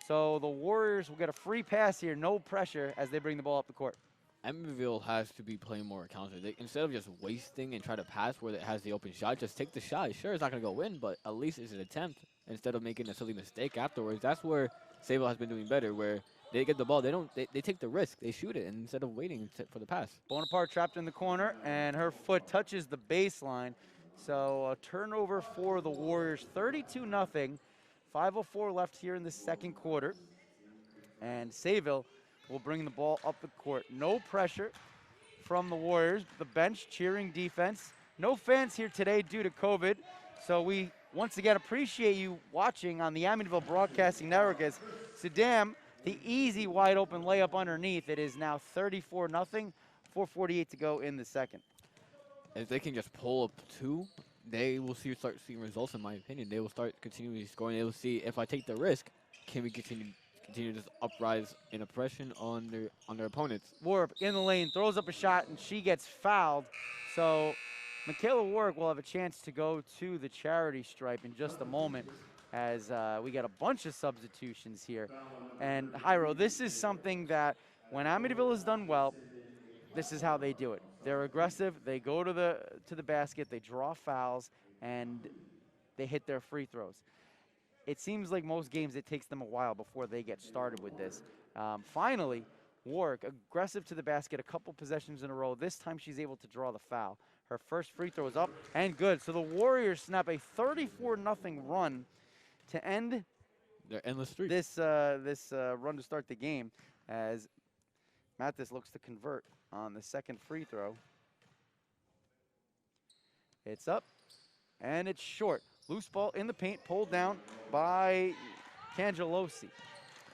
S9: So the Warriors will get a free pass here. No pressure as they bring the ball up the court.
S3: Amityville has to be playing more counter. Instead of just wasting and try to pass where it has the open shot, just take the shot. Sure, it's not going to go in, but at least it's an attempt instead of making a silly mistake afterwards. That's where Sayville has been doing better, where they get the ball, they take the risk, they shoot it instead of waiting for the pass.
S9: Bonaparte trapped in the corner, and her foot touches the baseline. So a turnover for the Warriors, 32-0. 5:04 left here in the second quarter. And Sayville will bring the ball up the court. No pressure from the Warriors. The bench cheering defense. No fans here today due to COVID. So we once again appreciate you watching on the Amityville Broadcasting Network as Saddam, the easy wide open layup underneath. It is now 34-0, 4:48 to go in the second.
S3: If they can just pull up 2, they will start seeing results, in my opinion. They will start continually scoring. They will see, if I take the risk, can we continue this uprise in oppression on their opponents.
S9: Warp in the lane, throws up a shot, and she gets fouled. So Michaela Warwick will have a chance to go to the charity stripe in just a moment, as we got a bunch of substitutions here. And Jairo, this is something that when Amityville has done well, this is how they do it. They're aggressive, they go to the basket, they draw fouls, and they hit their free throws. It seems like most games it takes them a while before they get started with this. Finally, Warwick, aggressive to the basket, a couple possessions in a row. This time she's able to draw the foul. Her first free throw is up and good. So the Warriors snap a 34-0 run to end
S3: their endless streak.
S9: This run to start the game, as Mathis looks to convert on the second free throw. It's up, and it's short. Loose ball in the paint, pulled down by Cangelosi.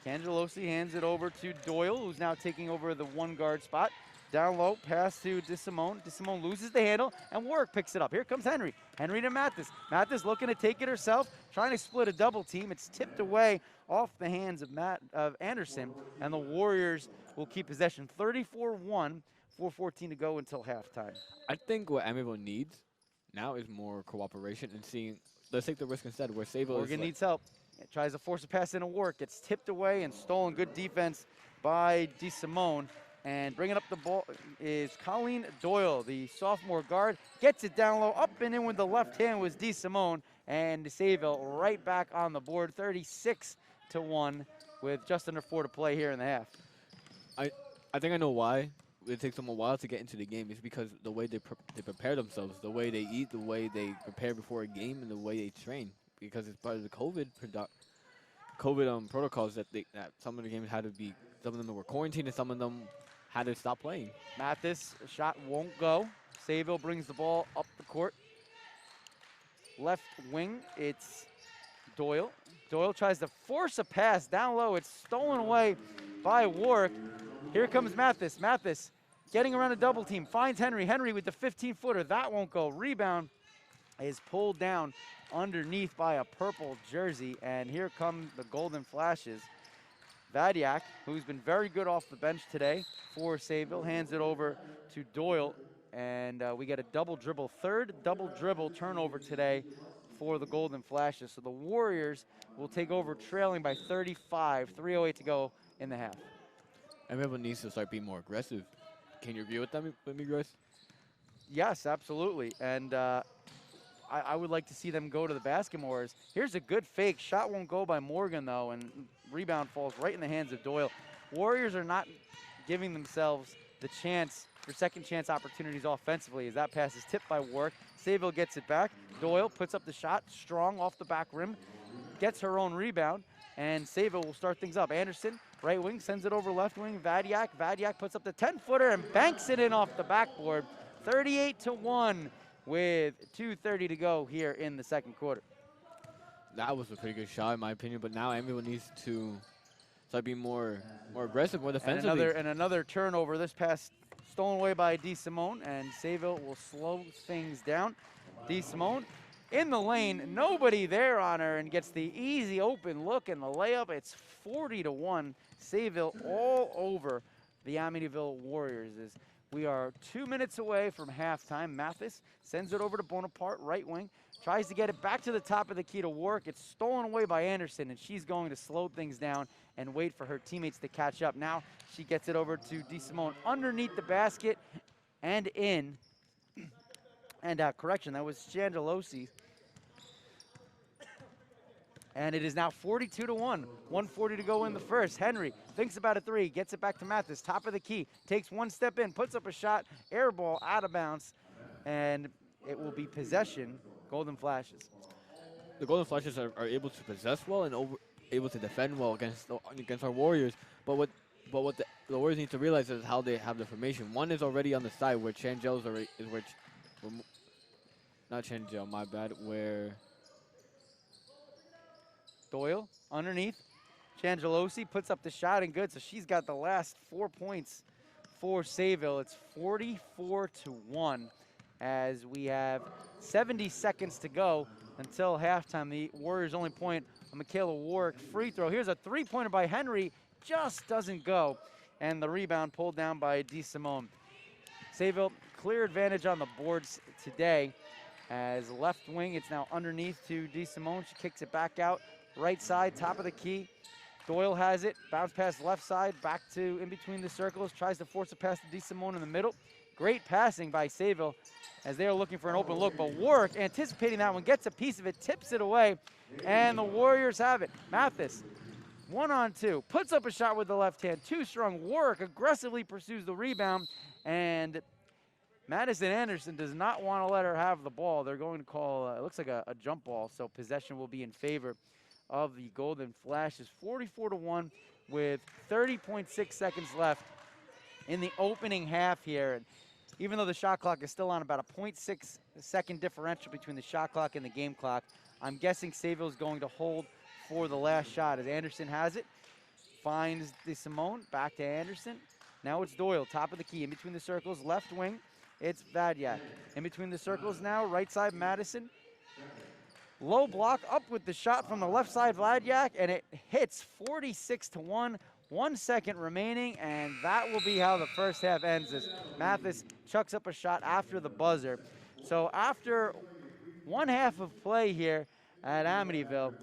S9: Cangelosi hands it over to Doyle, who's now taking over the 1-guard spot. Down low, pass to DeSimone. DeSimone loses the handle, and Warwick picks it up. Here comes Henry. Henry to Mathis. Mathis looking to take it herself, trying to split a double team. It's tipped away off the hands of Anderson, and the Warriors will keep possession. 34-1, 4:14 to go until halftime.
S3: I think what Amityville needs now is more cooperation and seeing, let's take the risk instead, where Sayville
S9: Morgan needs help. It tries to force a pass into Warwick. Gets tipped away and stolen. Good defense by DeSimone. And bringing up the ball is Colleen Doyle, the sophomore guard. Gets it down low, up and in with the left hand was DeSimone. And Sayville right back on the board, 36-1 with just under 4 to play here in the half.
S3: I think I know why it takes them a while to get into the game. It's because the way they prepare themselves, the way they eat, the way they prepare before a game, and the way they train. Because it's part of the COVID protocols that some of the games had to be, some of them were quarantined and some of them had to stop playing.
S9: Mathis, shot won't go. Sayville brings the ball up the court. Left wing, it's Doyle. Doyle tries to force a pass down low. It's stolen away by Warwick. Here comes Mathis. Mathis getting around a double team. Finds Henry. Henry with the 15-footer. That won't go. Rebound is pulled down underneath by a purple jersey. And here come the Golden Flashes. Vadiak, who's been very good off the bench today for Sayville, hands it over to Doyle. And we get a double dribble, third double dribble turnover today for the Golden Flashes. So the Warriors will take over trailing by 35, 3:08 to go in the half.
S3: Everyone needs to start being more aggressive. Can you agree with me, Grace?
S9: Yes, absolutely. And I would like to see them go to the basket more. Here's a good fake. Shot won't go by Morgan, though, and rebound falls right in the hands of Doyle. Warriors are not giving themselves the chance for second chance opportunities offensively, as that pass is tipped by Warwick. Sayville gets it back. Doyle puts up the shot, strong off the back rim, gets her own rebound, and Sayville will start things up. Anderson, right wing, sends it over left wing. Vadiak. Vadiak puts up the 10-footer and banks it in off the backboard. 38-1 with 2:30 to go here in the second quarter.
S3: That was a pretty good shot, in my opinion, but now everyone needs to start being more aggressive, more defensively.
S9: And another turnover. This pass stolen away by DeSimone, and Sayville will slow things down. DeSimone in the lane, nobody there on her, and gets the easy open look and the layup. It's 40-1. Sayville all over the Amityville Warriors. As we are 2 minutes away from halftime. Mathis sends it over to Bonaparte, right wing. Tries to get it back to the top of the key to Warwick. It's stolen away by Anderson, and she's going to slow things down and wait for her teammates to catch up. Now she gets it over to DeSimone underneath the basket and in. And correction, that was Changelosi. And it is now 42-1. 140 to go in the first. Henry thinks about a three, gets it back to Mathis, top of the key, takes one step in, puts up a shot, air ball out of bounds, and it will be possession, Golden Flashes.
S3: The Golden Flashes are able to possess well and able to defend well against our Warriors. But what the Warriors need to realize is how they have the formation. One is already on the side where Changel is where not Changel, my bad, where
S9: Doyle underneath. Changelosi puts up the shot and good, so she's got the last 4 points for Sayville. It's 44-1 as we have 70 seconds to go until halftime. The Warriors' only point, a Michaela Warwick free throw. Here's a three-pointer by Henry, just doesn't go, and the rebound pulled down by DeSimone. Sayville, clear advantage on the boards today as left wing, it's now underneath to DeSimone. She kicks it back out. Right side, top of the key. Doyle has it, bounce pass left side, back to in between the circles, tries to force a pass to DeSimone in the middle. Great passing by Sayville as they are looking for an open look, but Warwick, anticipating that one, gets a piece of it, tips it away, and the Warriors have it. Mathis, 1-on-2, puts up a shot with the left hand, too strong. Warwick aggressively pursues the rebound, and Madison Anderson does not want to let her have the ball. They're going to call, it looks like a jump ball, so possession will be in favor of the Golden Flashes. 44-1 with 30.6 seconds left in the opening half here. And even though the shot clock is still on, about a 0.6 second differential between the shot clock and the game clock, I'm guessing Sayville is going to hold for the last shot as Anderson has it. Finds DeSimone, back to Anderson. Now it's Doyle, top of the key, in between the circles, left wing. It's Vadyak. In between the circles now, right side Madison. Low block, up with the shot from the left side, Vladyak, and it hits 46-1. 1 second remaining, and that will be how the first half ends as Mathis chucks up a shot after the buzzer. So after one half of play here at Amityville,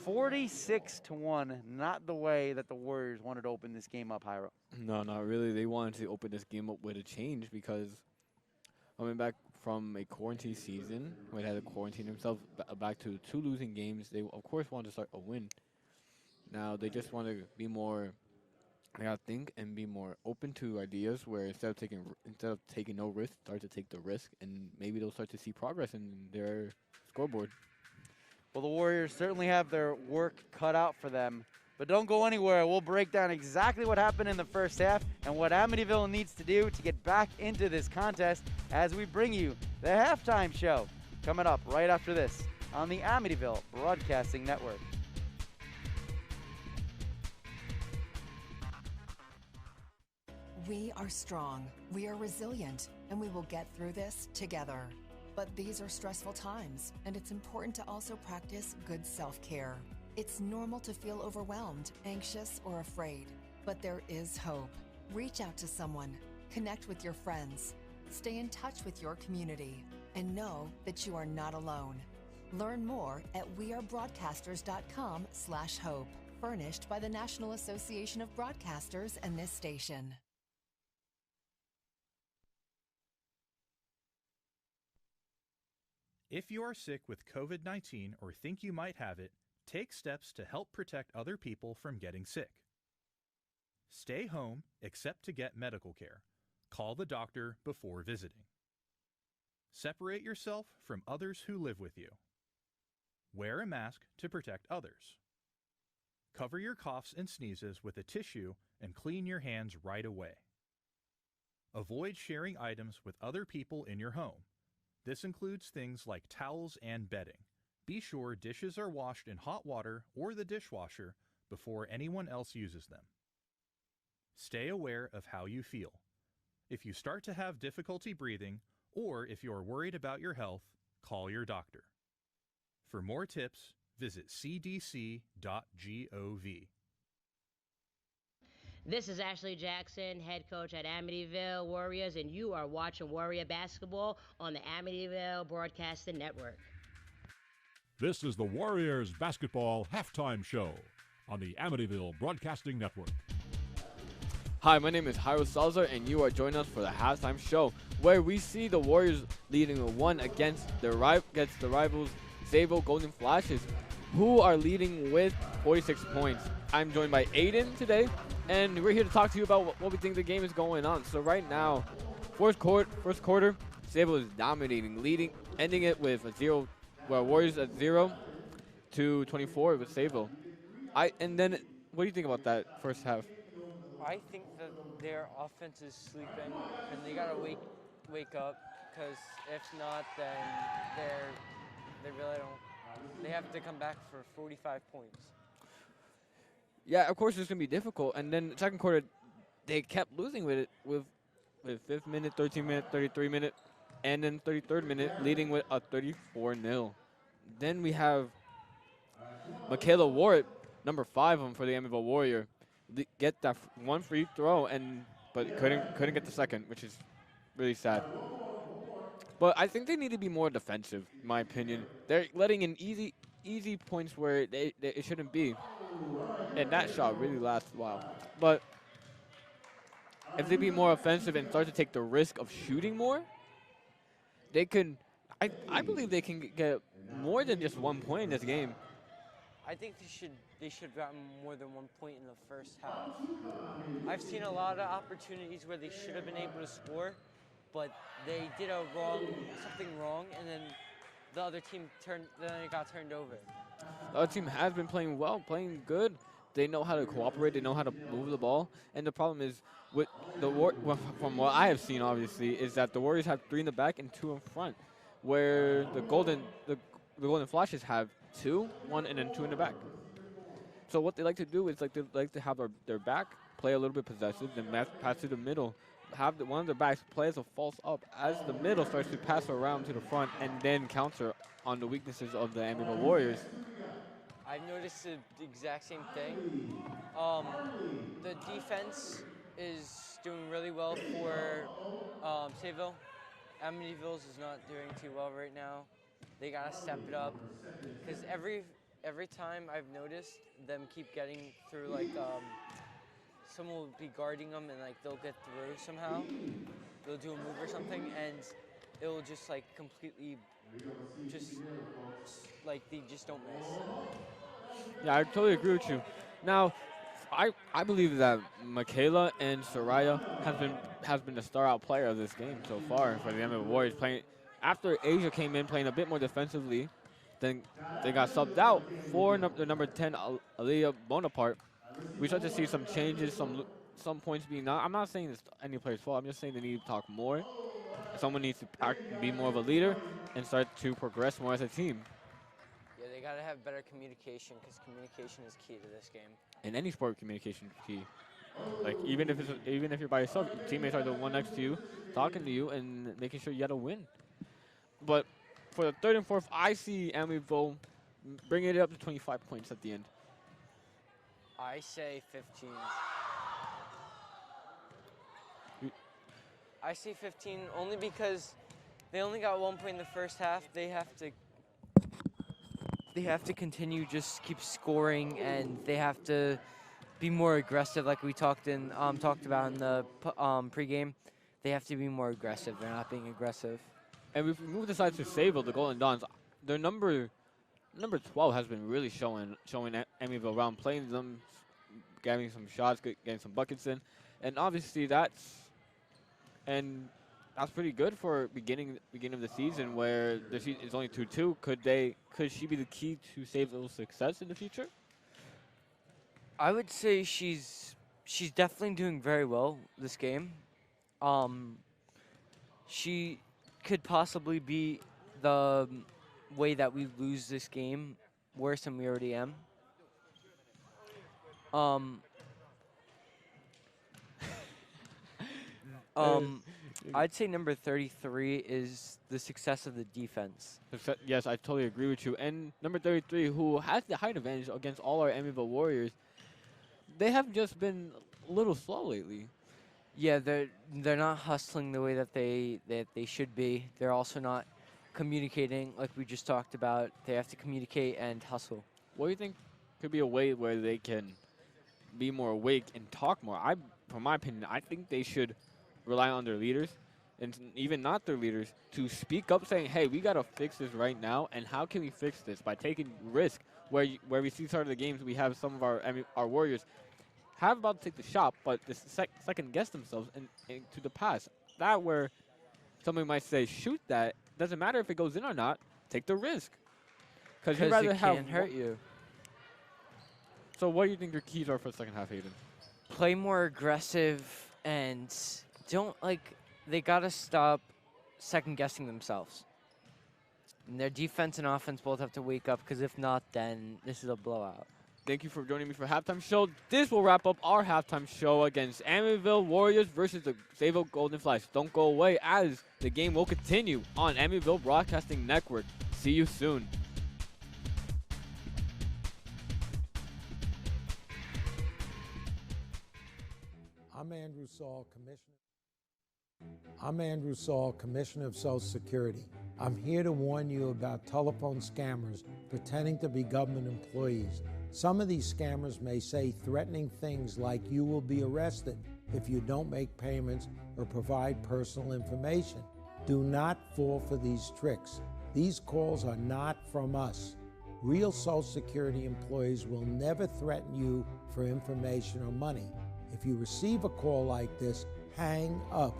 S9: 46-1, not the way that the Warriors wanted to open this game up, Hyro.
S3: No, not really. They wanted to open this game up with a change because coming back from a quarantine season, where they had to quarantine themselves back to 2 losing games, they of course want to start a win. Now they just want to be more, they gotta think and be more open to ideas. Where instead of taking no risk, start to take the risk, and maybe they'll start to see progress in their scoreboard.
S9: Well, the Warriors certainly have their work cut out for them. But don't go anywhere. We'll break down exactly what happened in the first half and what Amityville needs to do to get back into this contest as we bring you the halftime show coming up right after this on the Amityville Broadcasting Network.
S12: We are strong, we are resilient, and we will get through this together. But these are stressful times, and it's important to also practice good self-care. It's normal to feel overwhelmed, anxious, or afraid, but there is hope. Reach out to someone, connect with your friends, stay in touch with your community, and know that you are not alone. Learn more at wearebroadcasters.com/hope, furnished by the National Association of Broadcasters and this station.
S11: If you are sick with COVID-19 or think you might have it, take steps to help protect other people from getting sick. Stay home except to get medical care. Call the doctor before visiting. Separate yourself from others who live with you. Wear a mask to protect others. Cover your coughs and sneezes with a tissue and clean your hands right away. Avoid sharing items with other people in your home. This includes things like towels and bedding. Be sure dishes are washed in hot water or the dishwasher before anyone else uses them. Stay aware of how you feel. If you start to have difficulty breathing, or if you're worried about your health, call your doctor. For more tips, visit cdc.gov.
S1: This is Ashley Jackson, head coach at Amityville Warriors, and you are watching Warrior Basketball on the Amityville Broadcasting Network.
S2: This is the Warriors Basketball Halftime Show on the Amityville Broadcasting Network.
S3: Hi, my name is Jairo Salazar, and you are joining us for the halftime show, where we see the Warriors leading a 1 against the rivals Sayville Golden Flashes. who are leading with 46 points. I'm joined by Aiden today, and we're here to talk to you about what we think the game is going on. So right now, first quarter, Sayville is dominating, leading, ending it with a 0, well, Warriors at 0-24 with Sayville. And then, what do you think about that first half?
S4: I think that their offense is sleeping, and they gotta wake up. Because if not, then they really don't. They have to come back for 45 points.
S3: Yeah, of course it's gonna be difficult. And then second quarter, they kept losing with it with 5th minute, 13th minute, 33rd minute, and then 33rd minute, leading with a 34-0. Then we have Michaela Ward, number 5 for the Amityville Warrior, get that one free throw, but couldn't get the second, which is really sad. But I think they need to be more defensive, in my opinion. They're letting in easy points where it shouldn't be. And that shot really lasts a while. But if they be more offensive and start to take the risk of shooting more, they can. I believe they can get more than just 1 point in this game.
S4: I think they should have gotten more than 1 point in the first half. I've seen a lot of opportunities where they should have been able to score, but they did something wrong, and then the other team it got turned over.
S3: The other team has been playing well, playing good. They know how to cooperate. They know how to move the ball. And the problem is, with from what I have seen, obviously, is that the Warriors have 3 in the back and 2 in front, where the Golden Flashes have 2, 1, and then 2 in the back. So what they like to do is they like to have their back play a little bit possessive, then pass to the middle. Have one of their backs play as a false up as the middle starts to pass around to the front, and then counter on the weaknesses of the Amityville Warriors.
S4: I've noticed the exact same thing. The defense is doing really well for Sayville. Amityville's is not doing too well right now. They gotta step it up, because every time I've noticed them keep getting through, like someone will be guarding them and they'll get through somehow. They'll do a move or something, and it'll just completely they just don't miss.
S3: Yeah, I totally agree with you. Now, I believe that Michaela and Soraya has been the star-out player of this game so far for the Amityville Warriors. Playing after Asia came in, playing a bit more defensively, then they got subbed out for the number 10, Aliyah Bonaparte. We start to see some changes, some points being not. I'm not saying it's any player's fault. I'm just saying they need to talk more. Someone needs to be more of a leader and start to progress more as a team.
S4: Yeah, they gotta have better communication, because communication is key to this game.
S3: In any sport, communication is key. Even if you're by yourself, your teammates are the one next to you, talking to you, and making sure you gotta win. But for the 3rd and 4th, I see Amityville bringing it up to 25 points at the end.
S4: I say 15. I say 15 only because they only got 1 point in the first half. They have to continue, just keep scoring, and they have to be more aggressive, like we talked about in the pregame. They have to be more aggressive. They're not being aggressive.
S3: And if we move aside to Sayville, the Golden Dons, their number 12 has been really showing Amityville around, playing them, getting some shots, getting some buckets in, and obviously that's pretty good for beginning of the season, where the season is only 2-2. Could she be the key to Sayville's success in the future?
S4: I would say she's definitely doing very well this game. She could possibly be the way that we lose this game worse than we already am. I'd say number 33 is the success of the defense.
S3: Yes, I totally agree with you. And number 33, who has the height advantage against all our Amityville Warriors, they have just been a little slow lately.
S4: Yeah, they're not hustling the way that they should be. They're also not communicating like we just talked about. They have to communicate and hustle.
S3: What do you think could be a way where they can be more awake and talk more? From my opinion, I think they should rely on their leaders, and even not their leaders, to speak up saying, hey, we got to fix this right now, and how can we fix this? By taking risk, where we see start of the games, we have some of our Warriors have about to take the shot, but the second guess themselves and to the pass. That where somebody might say, shoot that. Doesn't matter if it goes in or not. Take the risk. Because you'd rather
S4: it
S3: have
S4: can hurt you.
S3: So what do you think your keys are for the second half, Hayden?
S4: Play more aggressive and don't, they got to stop second guessing themselves. And their defense and offense both have to wake up, because if not, then this is a blowout.
S3: Thank you for joining me for halftime show. This will wrap up our halftime show against Amityville Warriors versus the Sayville Golden Flash. Don't go away, as the game will continue on Amityville Broadcasting Network. See you soon.
S7: I'm Andrew Saul, Commissioner of Social Security. I'm here to warn you about telephone scammers pretending to be government employees. Some of these scammers may say threatening things like you will be arrested if you don't make payments or provide personal information. Do not fall for these tricks. These calls are not from us. Real Social Security employees will never threaten you for information or money. If you receive a call like this, hang up.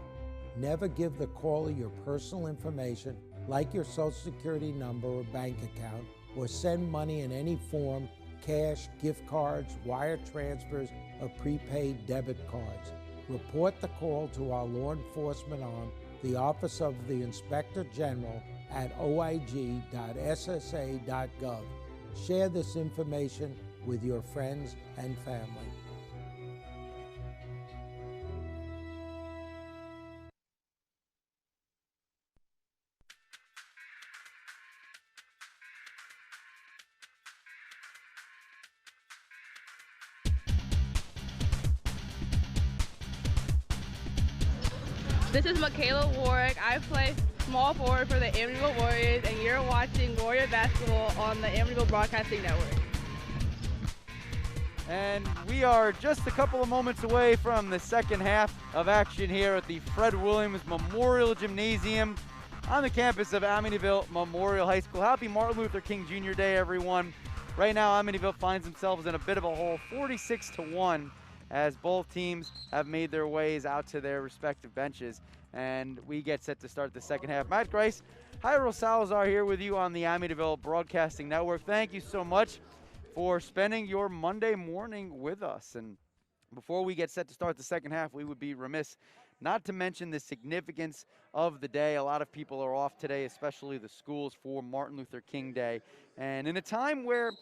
S7: Never give the caller your personal information, like your Social Security number or bank account, or send money in any form, cash, gift cards, wire transfers, or prepaid debit cards. Report the call to our law enforcement arm, the Office of the Inspector General, at oig.ssa.gov. Share this information with your friends and family.
S8: This is Michaela Warwick. I play small forward for the Amityville Warriors, and you're watching Warrior Basketball on the Amityville Broadcasting Network.
S9: And we are just a couple of moments away from the second half of action here at the Fred Williams Memorial Gymnasium on the campus of Amityville Memorial High School. Happy Martin Luther King Jr. Day, everyone. Right now, Amityville finds themselves in a bit of a hole, 46-1, as both teams have made their ways out to their respective benches. And we get set to start the second half. Matt Grice, Jairo Salazar here with you on the Amityville Broadcasting Network. Thank you so much for spending your Monday morning with us. And before we get set to start the second half, we would be remiss not to mention the significance of the day. A lot of people are off today, especially the schools, for Martin Luther King Day. And in a time where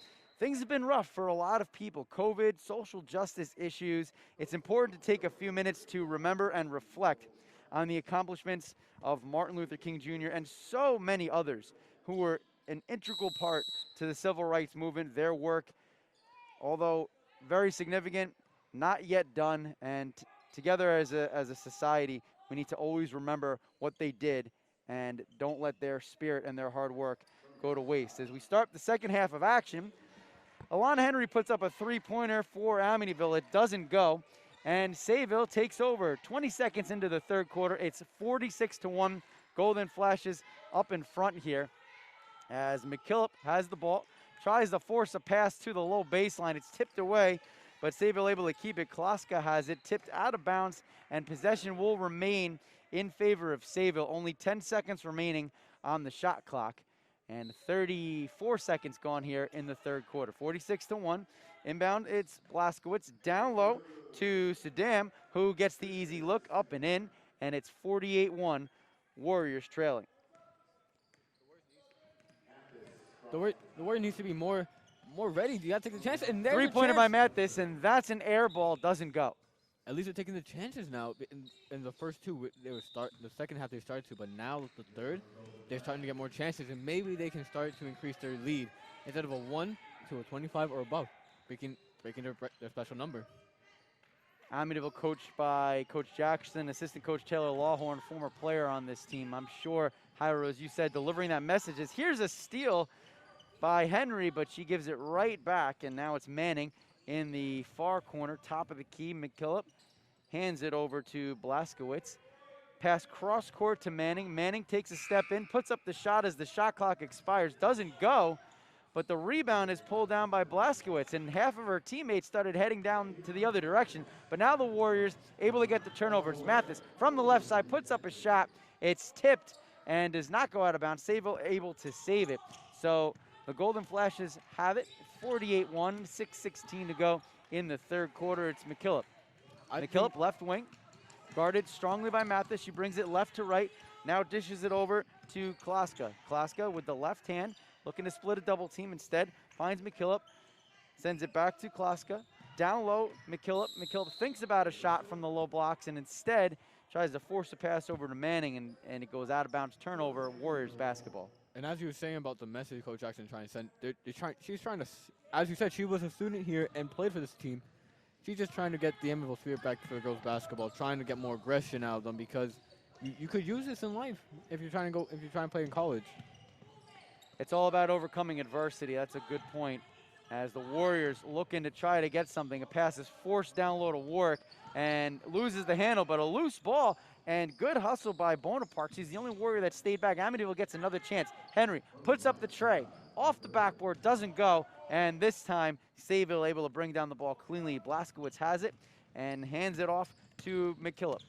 S9: things have been rough for a lot of people, COVID, social justice issues, it's important to take a few minutes to remember and reflect on the accomplishments of Martin Luther King Jr. and so many others who were an integral part to the civil rights movement. Their work, although very significant, not yet done. And together as a society, we need to always remember what they did and don't let their spirit and their hard work go to waste. As we start the second half of action, Alana Henry puts up a three-pointer for Amityville. It doesn't go, and Sayville takes over. 20 seconds into the third quarter, it's 46-1. Golden Flashes up in front here as McKillop has the ball, tries to force a pass to the low baseline. It's tipped away, but Sayville able to keep it. Klaska has it tipped out of bounds, and possession will remain in favor of Sayville. Only 10 seconds remaining on the shot clock, and 34 seconds gone here in the third quarter. 46-1. Inbound, it's Blaskowitz down low to Saddam, who gets the easy look up and in, and it's 48-1. Warriors trailing.
S3: The Warriors needs to be more ready. You got to take the chance. And there's
S9: three-pointer by Mathis, and that's an air ball. Doesn't go.
S3: At least they're taking the chances now. In the first two, they would start. The second half they started to, but now the third, they're starting to get more chances, and maybe they can start to increase their lead instead of a 1 to a 25 or above, breaking their special number.
S9: Amityville coached by Coach Jackson, assistant coach Taylor Lawhorn, former player on this team. I'm sure, Jairo, as you said, delivering that message is, here's a steal by Henry, but she gives it right back, and now it's Manning in the far corner, top of the key. McKillop hands it over to Blaskowitz. Pass cross court to Manning. Manning takes a step in, puts up the shot as the shot clock expires. Doesn't go, but the rebound is pulled down by Blaskowitz, and half of her teammates started heading down to the other direction. But now the Warriors able to get the turnover. It's Mathis from the left side, puts up a shot. It's tipped and does not go out of bounds. Sayville able to save it. So the Golden Flashes have it, 48-1, 6:16 to go in the third quarter. It's McKillop. McKillop, left wing, guarded strongly by Mathis. She brings it left to right, now dishes it over to Klaska. Klaska with the left hand, looking to split a double team instead, finds McKillop, sends it back to Klaska. Down low, McKillop. McKillop thinks about a shot from the low blocks and instead tries to force a pass over to Manning, and it goes out of bounds. Turnover, Warriors basketball.
S3: And as you were saying about the message Coach Jackson trying to send, she's trying to, as you said, she was a student here and played for this team. She's just trying to get the Amityville spirit back for the girls basketball, trying to get more aggression out of them because you could use this in life if you're trying to play in college.
S9: It's all about overcoming adversity. That's a good point. As the Warriors looking to try to get something, a pass is forced down low to Warwick and loses the handle, but a loose ball and good hustle by Bonaparte. She's the only Warrior that stayed back. Amityville gets another chance. Henry puts up the tray, off the backboard, doesn't go, and this time Sayville able to bring down the ball cleanly. Blaskowitz has it and hands it off to McKillop.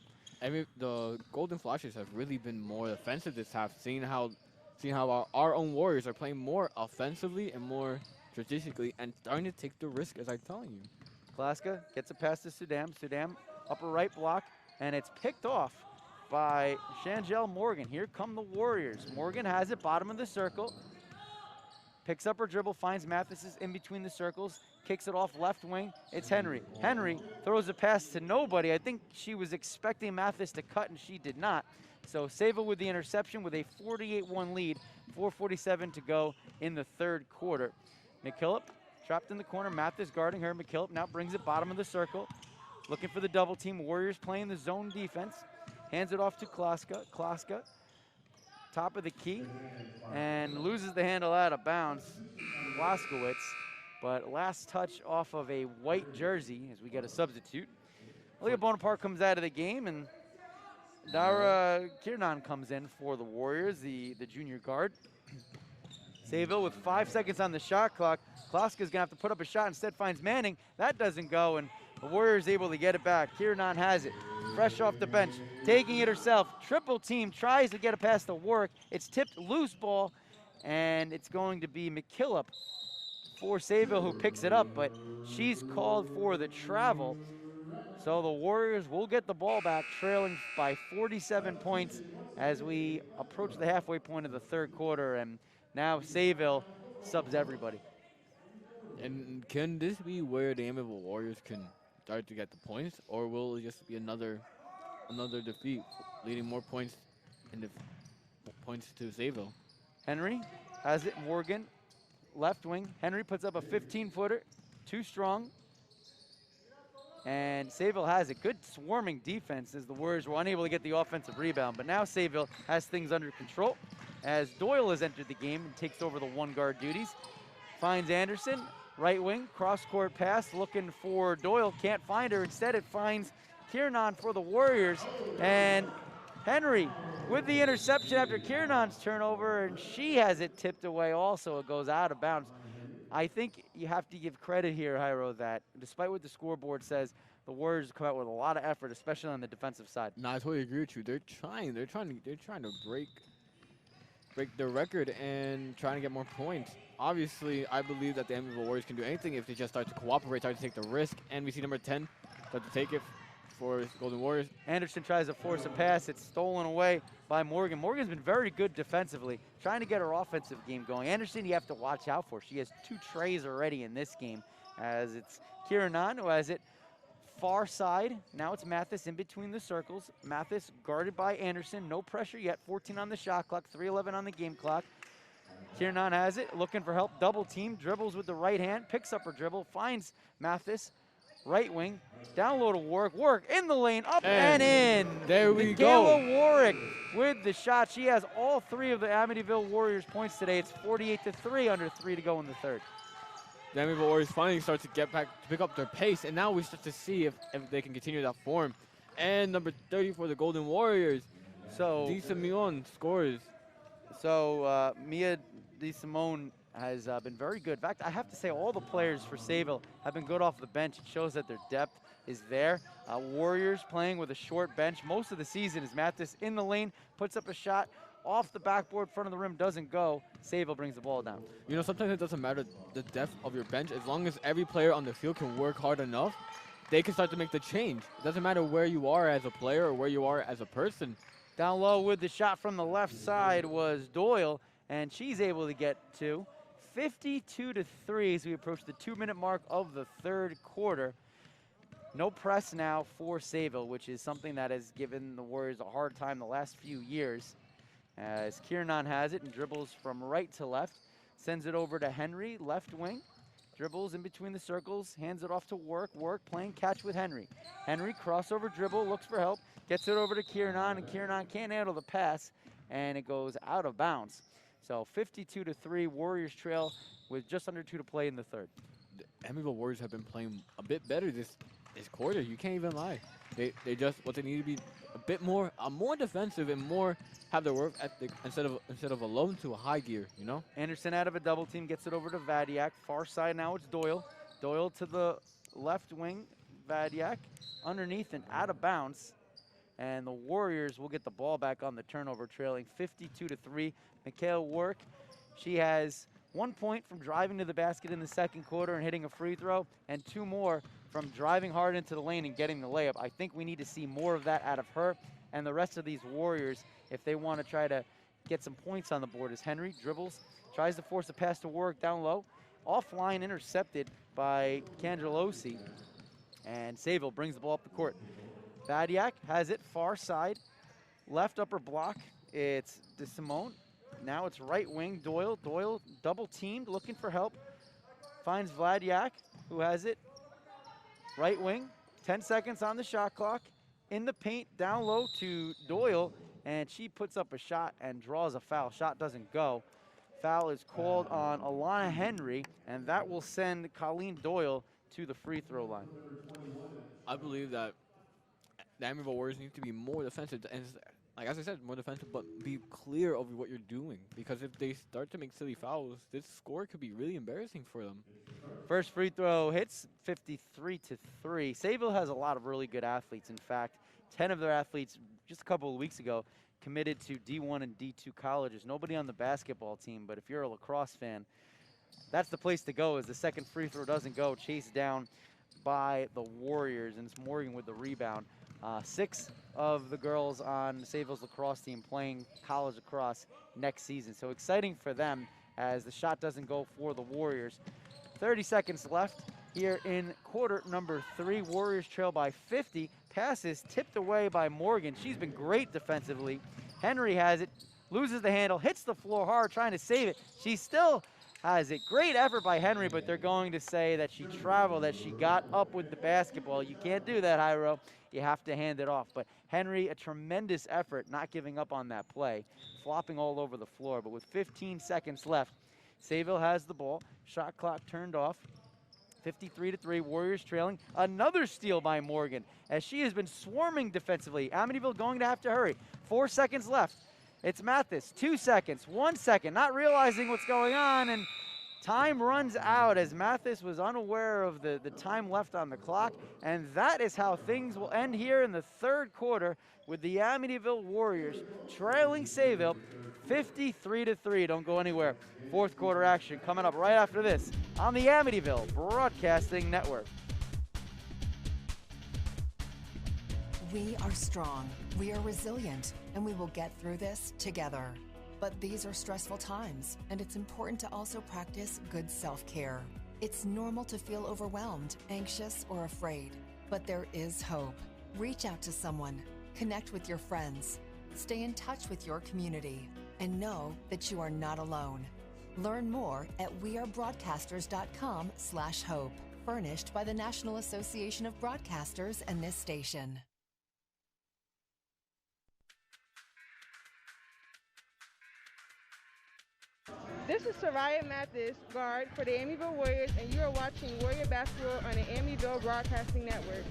S3: I mean, the Golden Flashes have really been more offensive this half, seeing how our own Warriors are playing more offensively and more strategically and starting to take the risk, as I'm telling you.
S9: Klaska gets a pass to Sudam. Sudam, upper right block, and it's picked off by Shangel Morgan. Here come the Warriors. Morgan has it, bottom of the circle. Picks up her dribble, finds Mathis in between the circles, kicks it off left wing. It's Henry. Henry throws a pass to nobody. I think she was expecting Mathis to cut, and she did not. So Sayville with the interception with a 48-1 lead, 4:47 to go in the third quarter. McKillop trapped in the corner. Mathis guarding her. McKillop now brings it bottom of the circle. Looking for the double team. Warriors playing the zone defense. Hands it off to Klaska. Klaska, top of the key, and loses the handle out of bounds. Blaskowitz, but last touch off of a white jersey as we get a substitute. Leah Bonaparte comes out of the game, and Dara Kiernan comes in for the Warriors, the junior guard. Sayville with 5 seconds on the shot clock. Klaska's gonna have to put up a shot, instead finds Manning. That doesn't go, and the Warriors able to get it back. Kiernan has it, fresh off the bench, taking it herself. Triple team, tries to get it past the work. It's tipped loose ball, and it's going to be McKillop for Sayville who picks it up, but she's called for the travel. So the Warriors will get the ball back, trailing by 47 points as we approach the halfway point of the third quarter, and now Sayville subs everybody.
S3: And can this be where the Amityville Warriors can start to get the points, or will it just be another defeat, leading more points in the points to Sayville?
S9: Henry has it. Morgan, left wing. Henry puts up a 15-footer, too strong. And Sayville has a good swarming defense as the Warriors were unable to get the offensive rebound. But now Sayville has things under control as Doyle has entered the game and takes over the one-guard duties. Finds Anderson, right wing, cross-court pass, looking for Doyle, can't find her. Instead, it finds Kiernan for the Warriors. And Henry with the interception after Kiernan's turnover, and she has it tipped away also. It goes out of bounds. I think you have to give credit here, Jairo, that despite what the scoreboard says, the Warriors come out with a lot of effort, especially on the defensive side.
S3: No, I totally agree with you. They're trying to break their record and trying to get more points. Obviously, I believe that the Amityville Warriors can do anything if they just start to cooperate, start to take the risk. And we see number 10 start to take it for Golden Warriors.
S9: Anderson tries to force a pass. It's stolen away by Morgan. Morgan's been very good defensively, trying to get her offensive game going. Anderson, you have to watch out for. She has 2 trays already in this game, as it's Kiernan who has it far side. Now it's Mathis in between the circles. Mathis guarded by Anderson. No pressure yet. 14 on the shot clock, 3:11 on the game clock. Kiernan has it, looking for help. Double team, dribbles with the right hand, picks up her dribble, finds Mathis. Right wing, down low to Warwick. Warwick in the lane, up and in.
S3: There we
S9: Michaela
S3: go.
S9: Warwick with the shot. She has all 3 of the Amityville Warriors points today. It's 48-3, under 3 to go in the third.
S3: The Amityville Warriors finally start to get back, to pick up their pace, and now we start to see if they can continue that form. And number 30 for the Golden Warriors,
S9: so
S3: Di Simeon scores.
S9: So Mia Di Simone has been very good. In fact, I have to say all the players for Sayville have been good off the bench. It shows that their depth is there. Warriors playing with a short bench most of the season as Mathis in the lane, puts up a shot off the backboard, front of the rim, doesn't go. Sayville brings the ball down.
S3: You know, sometimes it doesn't matter the depth of your bench. As long as every player on the field can work hard enough, they can start to make the change. It doesn't matter where you are as a player or where you are as a person.
S9: Down low with the shot from the left side was Doyle, and she's able to get 52-3 as we approach the 2-minute mark of the third quarter. No press now for Sayville, which is something that has given the Warriors a hard time the last few years. As Kiernan has it and dribbles from right to left, sends it over to Henry, left wing, dribbles in between the circles, hands it off to Work, playing catch with Henry. Henry, crossover dribble, looks for help, gets it over to Kiernan, and Kiernan can't handle the pass, and it goes out of bounds. So 52-3, Warriors trail with just under 2 to play in the third.
S3: The Amityville Warriors have been playing a bit better this quarter. You can't even lie. They just what they need to be a bit more defensive and more have their work ethic instead of a low to a high gear, you know?
S9: Anderson out of a double team, gets it over to Vadiak. Far side now it's Doyle. Doyle to the left wing, Vadiak underneath and out of bounds. And the Warriors will get the ball back on the turnover, trailing 52-3. Mikhail Work, she has 1 point from driving to the basket in the second quarter and hitting a free throw, and 2 more from driving hard into the lane and getting the layup. I think we need to see more of that out of her and the rest of these Warriors if they want to try to get some points on the board. As Henry dribbles, tries to force a pass to Work down low. Offline, intercepted by Cangelosi. And Sayville brings the ball up the court. Vadiak has it far side, left upper block. It's DeSimone. Now it's right wing, Doyle. Doyle double teamed, looking for help. Finds Vladiak, who has it. Right wing, 10 seconds on the shot clock. In the paint, down low to Doyle, and she puts up a shot and draws a foul. Shot doesn't go. Foul is called on Alana Henry, and that will send Colleen Doyle to the free throw line.
S3: I believe that the Amityville Warriors need to be more defensive, and like as I said, more defensive, but be clear over what you're doing. Because if they start to make silly fouls, this score could be really embarrassing for them.
S9: First free throw hits, 53-3. Sayville has a lot of really good athletes. In fact, 10 of their athletes just a couple of weeks ago committed to D1 and D2 colleges. Nobody on the basketball team, but if you're a lacrosse fan, that's the place to go as the second free throw doesn't go. Chased down by the Warriors, and it's Morgan with the rebound. 6 of the girls on Sayville's lacrosse team playing college lacrosse next season. So exciting for them as the shot doesn't go for the Warriors. 30 seconds left here in quarter number 3. Warriors trail by 50. Passes tipped away by Morgan. She's been great defensively. Henry has it, loses the handle, hits the floor hard, trying to save it. She still has it. Great effort by Henry, but they're going to say that she traveled, that she got up with the basketball. You can't do that, Hyro. You have to hand it off. But Henry, a tremendous effort, not giving up on that play, flopping all over the floor. But with 15 seconds left, Sayville has the ball. Shot clock turned off. 53-3, Warriors trailing. Another steal by Morgan, as she has been swarming defensively. Amityville going to have to hurry. 4 seconds left. It's Mathis, 2 seconds, 1 second, not realizing what's going on, and time runs out as Mathis was unaware of the time left on the clock, and that is how things will end here in the third quarter with the Amityville Warriors trailing Sayville 53-3. Don't go anywhere. Fourth quarter action coming up right after this on the Amityville Broadcasting Network.
S12: We are strong, we are resilient, and we will get through this together. But these are stressful times, and it's important to also practice good self-care. It's normal to feel overwhelmed, anxious, or afraid, but there is hope. Reach out to someone, connect with your friends, stay in touch with your community, and know that you are not alone. Learn more at wearebroadcasters.com/hope, furnished by the National Association of Broadcasters and this station.
S8: This is Soraya Mathis, guard for the Amityville Warriors, and you are watching Warrior Basketball on the Amityville Broadcasting Network.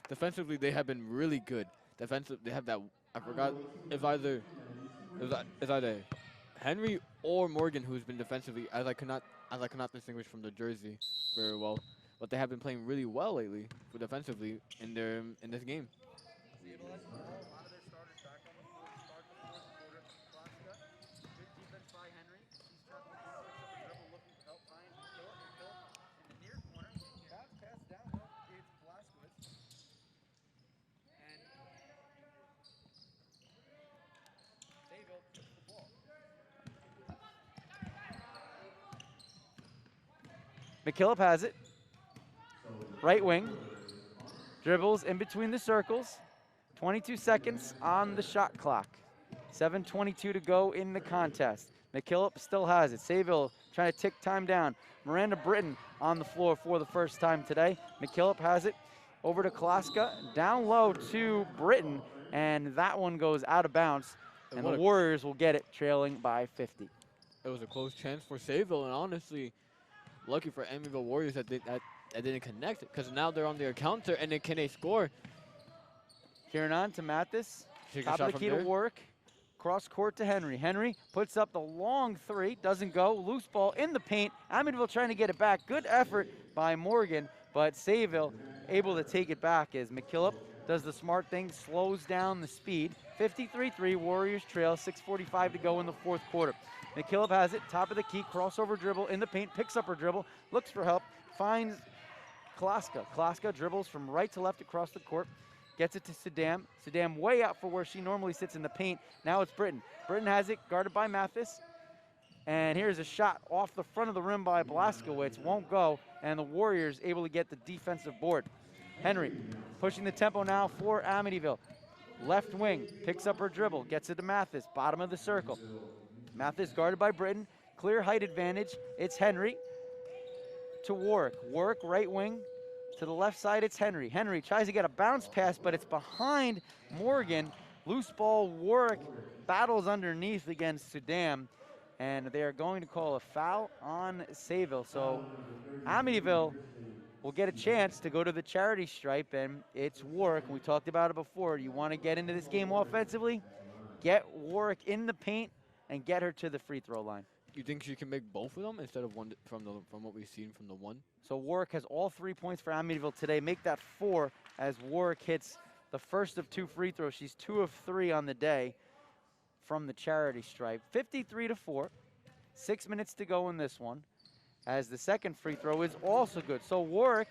S3: Defensively, they have been really good. Defensive, they have that. I forgot. It's either Henry or Morgan who's been defensively, as I cannot distinguish from the jersey very well. But they have been playing really well lately for defensively in this game.
S9: McKillop has it. Right wing. Dribbles in between the circles. 22 seconds on the shot clock. 7:22 to go in the contest. McKillop still has it. Sayville trying to tick time down. Miranda Britton on the floor for the first time today. McKillop has it. Over to Klaska. Down low to Britton. And that one goes out of bounds. And the Warriors will get it, trailing by 50.
S3: It was a close chance for Sayville, and honestly, lucky for Amityville Warriors that didn't connect it, because now they're on their counter, and then can they score?
S9: Kieran to Mathis. Top of the key
S3: to
S9: work. Cross court to Henry. Henry puts up the long three. Doesn't go. Loose ball in the paint. Amityville trying to get it back. Good effort by Morgan, but Sayville able to take it back as McKillop does the smart thing, slows down the speed. 53-3, Warriors trail, 6:45 to go in the fourth quarter. McKillop has it, top of the key, crossover dribble in the paint, picks up her dribble, looks for help, finds Klaska. Klaska dribbles from right to left across the court, gets it to Saddam. Saddam way out for where she normally sits in the paint. Now it's Britton. Britton has it, guarded by Mathis. And here's a shot off the front of the rim by Blaskowitz, won't go, and the Warriors able to get the defensive board. Henry pushing the tempo now for Amityville. Left wing, picks up her dribble, gets it to Mathis, bottom of the circle. Mathis guarded by Britton, clear height advantage. It's Henry to Warwick. Warwick right wing, to the left side it's Henry. Henry tries to get a bounce pass, but it's behind Morgan. Loose ball, Warwick battles underneath against Saddam, and they are going to call a foul on Sayville. So Amityville will get a chance to go to the charity stripe, and it's Warwick. We talked about it before. You want to get into this game offensively, get Warwick in the paint and get her to the free throw line.
S3: You think she can make both of them instead of one from what we've seen from the one?
S9: So Warwick has all 3 points for Amityville today. Make that 4 as Warwick hits the first of 2 free throws. She's 2 of 3 on the day from the charity stripe. 53-4. 6 minutes to go in this one, as the second free throw is also good. So Warwick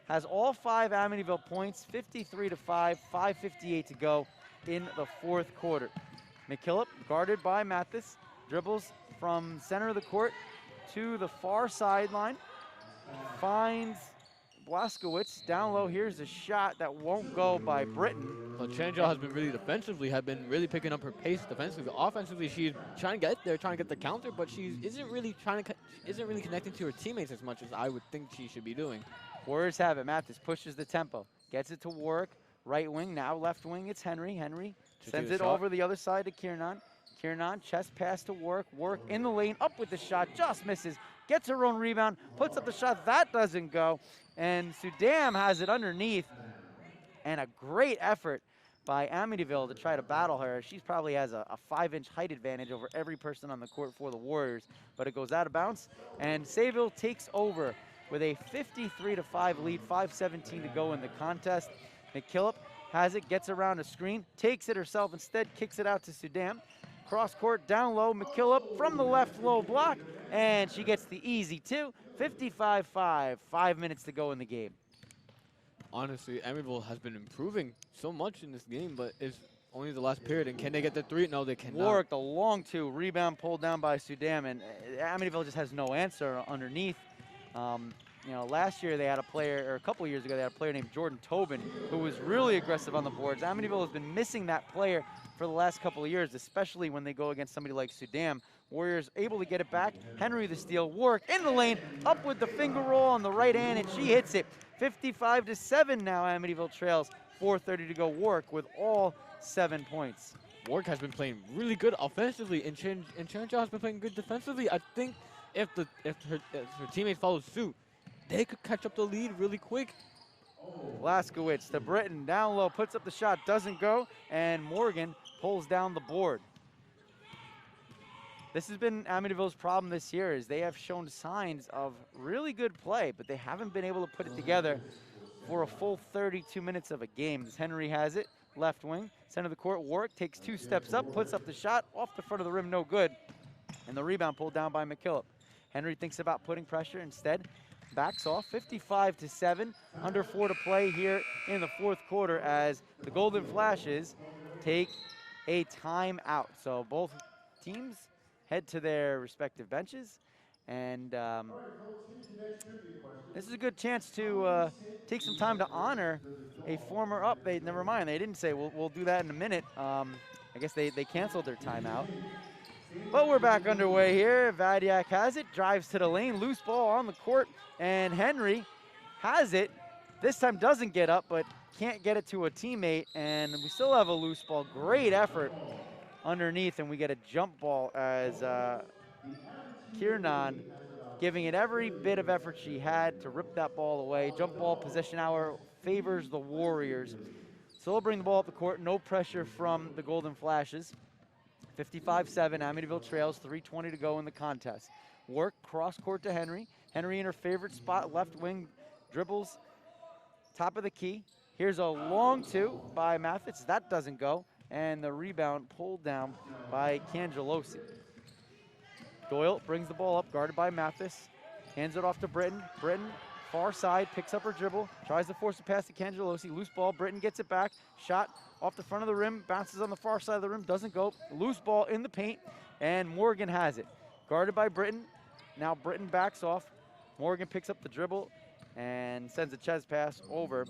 S9: has all 5 Amityville points, 53-5, 5:58 to go in the fourth quarter. McKillop, guarded by Mathis, dribbles from center of the court to the far sideline, finds Blaskowitz down low. Here's a shot that won't go by Britton.
S3: Well, Chanjo has been really defensively, picking up her pace defensively. Offensively, she's trying to get there, trying to get the counter, but she isn't really connecting to her teammates as much as I would think she should be doing.
S9: Warriors have it. Mathis pushes the tempo, gets it to Warwick, right wing. Now left wing, it's Henry. Henry sends it over the other side to Kiernan. Kiernan, chest pass to Warwick. Warwick in the lane, up with the shot, just misses. Gets her own rebound, puts up the shot, that doesn't go. And Saddam has it underneath. And a great effort by Amityville to try to battle her. She probably has a 5-inch height advantage over every person on the court for the Warriors. But it goes out of bounds. And Sayville takes over with a 53-5 lead, 5:17 to go in the contest. McKillop has it, gets around a screen, takes it herself instead, kicks it out to Saddam. Cross court, down low, McKillop from the left low block, and she gets the easy 2. 55-5, 5 minutes to go in the game.
S3: Honestly, Amityville has been improving so much in this game, but it's only the last period. And can they get the 3? No, they cannot.
S9: Warwick, the long 2, rebound pulled down by Saddam, and Amityville just has no answer underneath. You know, last year they had a player, or a couple years ago, they had a player named Jordan Tobin who was really aggressive on the boards. Amityville has been missing that player for the last couple of years, especially when they go against somebody like Saddam. Warriors able to get it back. Henry the steal, Warwick in the lane, up with the finger roll on the right hand, and she hits it. 55-7 now, Amityville trails. 4:30 to go. Warwick with all 7 points.
S3: Warwick has been playing really good offensively, and Chanjo has been playing good defensively. I think if her teammates follow suit, they could catch up the lead really quick.
S9: Blaskowitz to Britton, down low, puts up the shot, doesn't go, and Morgan pulls down the board. This has been Amityville's problem this year, is they have shown signs of really good play, but they haven't been able to put it together for a full 32 minutes of a game. As Henry has it, left wing, center of the court, Warwick takes 2 steps up, puts up the shot, off the front of the rim, no good. And the rebound pulled down by McKillop. Henry thinks about putting pressure, instead backs off, 55-7, under 4 to play here in the fourth quarter as the Golden Flashes take a timeout. So both teams head to their respective benches, and this is a good chance to take some time to honor a former never mind, they didn't say we'll do that in a minute. I guess they canceled their timeout. But we're back underway here. Vadiak has it, drives to the lane, loose ball on the court, and Henry has it. This time doesn't get up, but can't get it to a teammate, and we still have a loose ball. Great effort underneath, and we get a jump ball as Kiernan giving it every bit of effort she had to rip that ball away. Jump ball possession hour favors the Warriors. So they'll bring the ball up the court, no pressure from the Golden Flashes. 55-7, Amityville trails, 3:20 to go in the contest. Work, cross court to Henry. Henry in her favorite spot, left wing, dribbles, top of the key. Here's a long 2 by Mathis, that doesn't go. And the rebound pulled down by Cangelosi. Doyle brings the ball up, guarded by Mathis. Hands it off to Britton. Britton, far side, picks up her dribble, tries to force a pass to Cangelosi. Loose ball, Britton gets it back. Shot off the front of the rim, bounces on the far side of the rim, doesn't go. Loose ball in the paint, and Morgan has it. Guarded by Britton. Now Britton backs off. Morgan picks up the dribble and sends a chest pass over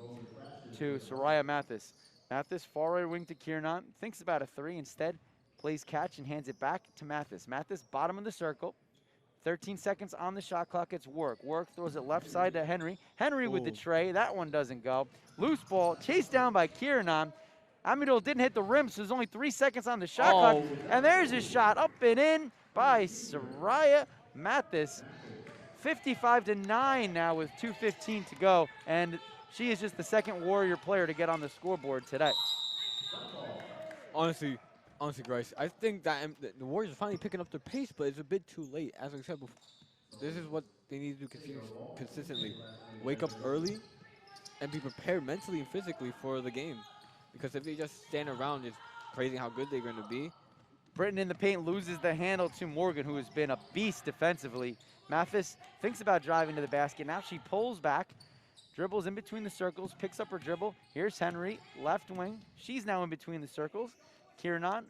S9: to Soraya Mathis. Mathis, far right wing to Kiernan, thinks about a 3, instead plays catch and hands it back to Mathis. Mathis, bottom of the circle, 13 seconds on the shot clock, it's Work. Work throws it left side to Henry. Henry with the tray, that one doesn't go. Loose ball, chased down by Kiernan. Amityville didn't hit the rim, so there's only 3 seconds on the shot clock. And there's a shot up and in by Soraya Mathis. 55-9 now with 2:15 to go. And she is just the second Warrior player to get on the scoreboard today.
S3: Honestly, Grace, I think that the Warriors are finally picking up their pace, but it's a bit too late. As I said before, this is what they need to do consistently. Wake up early and be prepared mentally and physically for the game. Because if they just stand around just praising how good they're going to be.
S9: Britton in the paint loses the handle to Morgan, who has been a beast defensively. Mathis thinks about driving to the basket. Now she pulls back, dribbles in between the circles, picks up her dribble. Here's Henry, left wing. She's now in between the circles. Kiernan,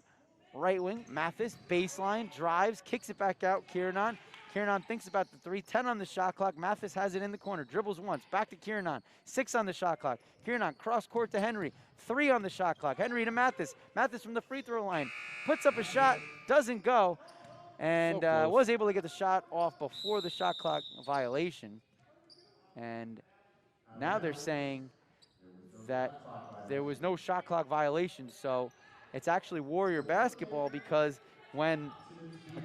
S9: right wing. Mathis, baseline, drives, kicks it back out. Kiernan thinks about the 3, 10 on the shot clock. Mathis has it in the corner, dribbles once, back to Kiernan, 6 on the shot clock. Kiernan, cross court to Henry, 3 on the shot clock. Henry to Mathis. Mathis from the free throw line, puts up a shot, doesn't go, and was able to get the shot off before the shot clock violation. And now they're saying that there was no shot clock violation, so it's actually Warrior basketball, because when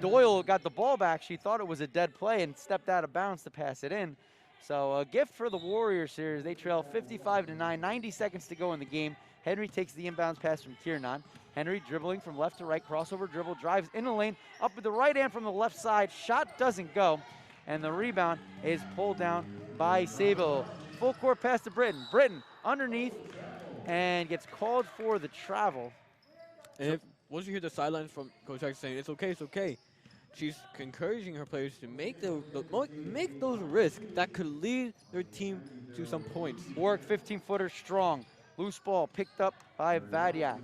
S9: Doyle got the ball back, she thought it was a dead play and stepped out of bounds to pass it in. So a gift for the Warriors here. They trail 55-9, 90 seconds to go in the game. Henry takes the inbounds pass from Kiernan. Henry dribbling from left to right, crossover dribble, drives in the lane, up at the right hand from the left side. Shot doesn't go, and the rebound is pulled down by Sayville. Full court pass to Britton. Britton underneath and gets called for the travel.
S3: And once you hear the sidelines from Coach Jackson saying, it's okay, it's okay, she's encouraging her players to make those risks that could lead their team to some points.
S9: Work 15-footer strong. Loose ball picked up by Vadiak.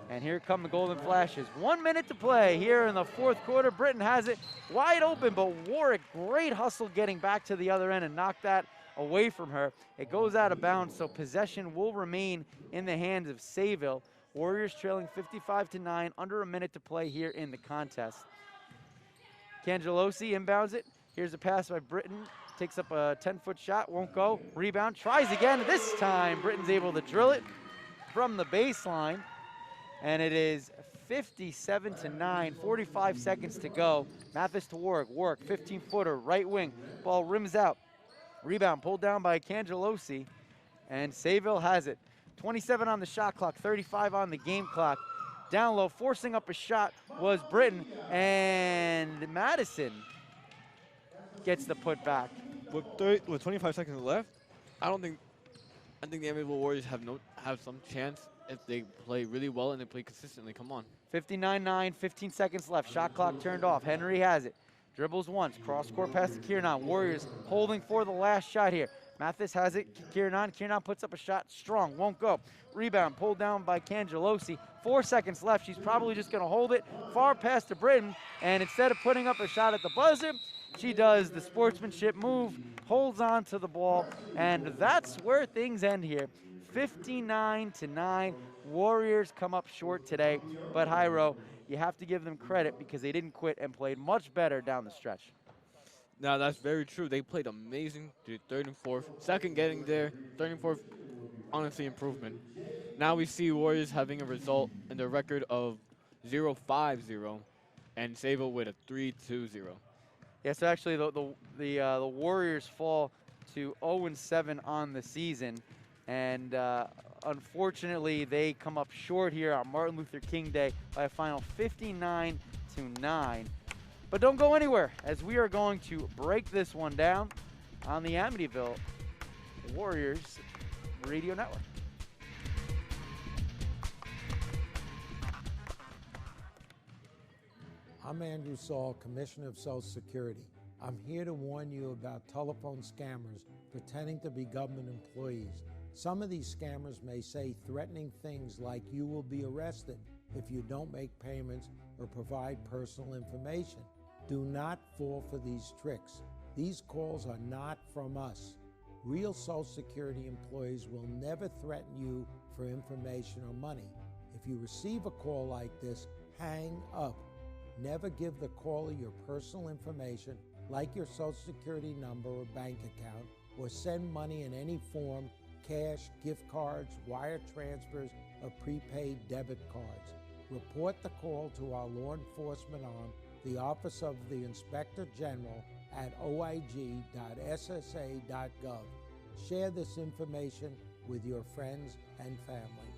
S9: And here come the Golden Flashes. 1 minute to play here in the fourth quarter. Britton has it wide open, but Warwick, great hustle getting back to the other end and knocked that away from her. It goes out of bounds, so possession will remain in the hands of Sayville. Warriors trailing 55-9, under a minute to play here in the contest. Cangelosi inbounds it. Here's a pass by Britton. Takes up a 10-foot shot, won't go. Rebound, tries again. This time, Britton's able to drill it from the baseline. And it is 57-9, 45 seconds to go. Mathis to Warwick. Warwick, 15-footer, right wing. Ball rims out. Rebound pulled down by Cangelosi. and Sayville has it. 27 on the shot clock, 35 on the game clock. Down low, forcing up a shot was Britton, and Madison gets the putback.
S3: With 25 seconds left, I think the Amityville Warriors have some chance if they play really well and they play consistently. Come on.
S9: 59-9, 15 seconds left. Shot clock turned off. Henry has it. Dribbles once. Cross-court pass to Kiernan. Warriors holding for the last shot here. Mathis has it. Kiernan puts up a shot. Strong. Won't go. Rebound pulled down by Cangelosi. 4 seconds left. She's probably just going to hold it. Far pass to Britton. And instead of putting up a shot at the buzzer, she does the sportsmanship move, holds on to the ball, and that's where things end here. 59-9. Warriors come up short today, but Jairo, you have to give them credit because they didn't quit and played much better down the stretch.
S3: Now, that's very true. They played amazing through third and fourth. Second getting there, third and fourth, honestly improvement. Now we see Warriors having a result in the record of 0-5-0 and Sayville with a 3-2-0.
S9: Yeah, so actually the Warriors fall to 0-7 on the season, and unfortunately they come up short here on Martin Luther King Day by a final 59-9. But don't go anywhere, as we are going to break this one down on the Amityville Warriors Radio Network.
S7: I'm Andrew Saul, Commissioner of Social Security. I'm here to warn you about telephone scammers pretending to be government employees. Some of these scammers may say threatening things like you will be arrested if you don't make payments or provide personal information. Do not fall for these tricks. These calls are not from us. Real Social Security employees will never threaten you for information or money. If you receive a call like this, hang up. Never give the caller your personal information, like your Social Security number or bank account, or send money in any form, cash, gift cards, wire transfers, or prepaid debit cards. Report the call to our law enforcement arm, the Office of the Inspector General, at oig.ssa.gov. Share this information with your friends and family.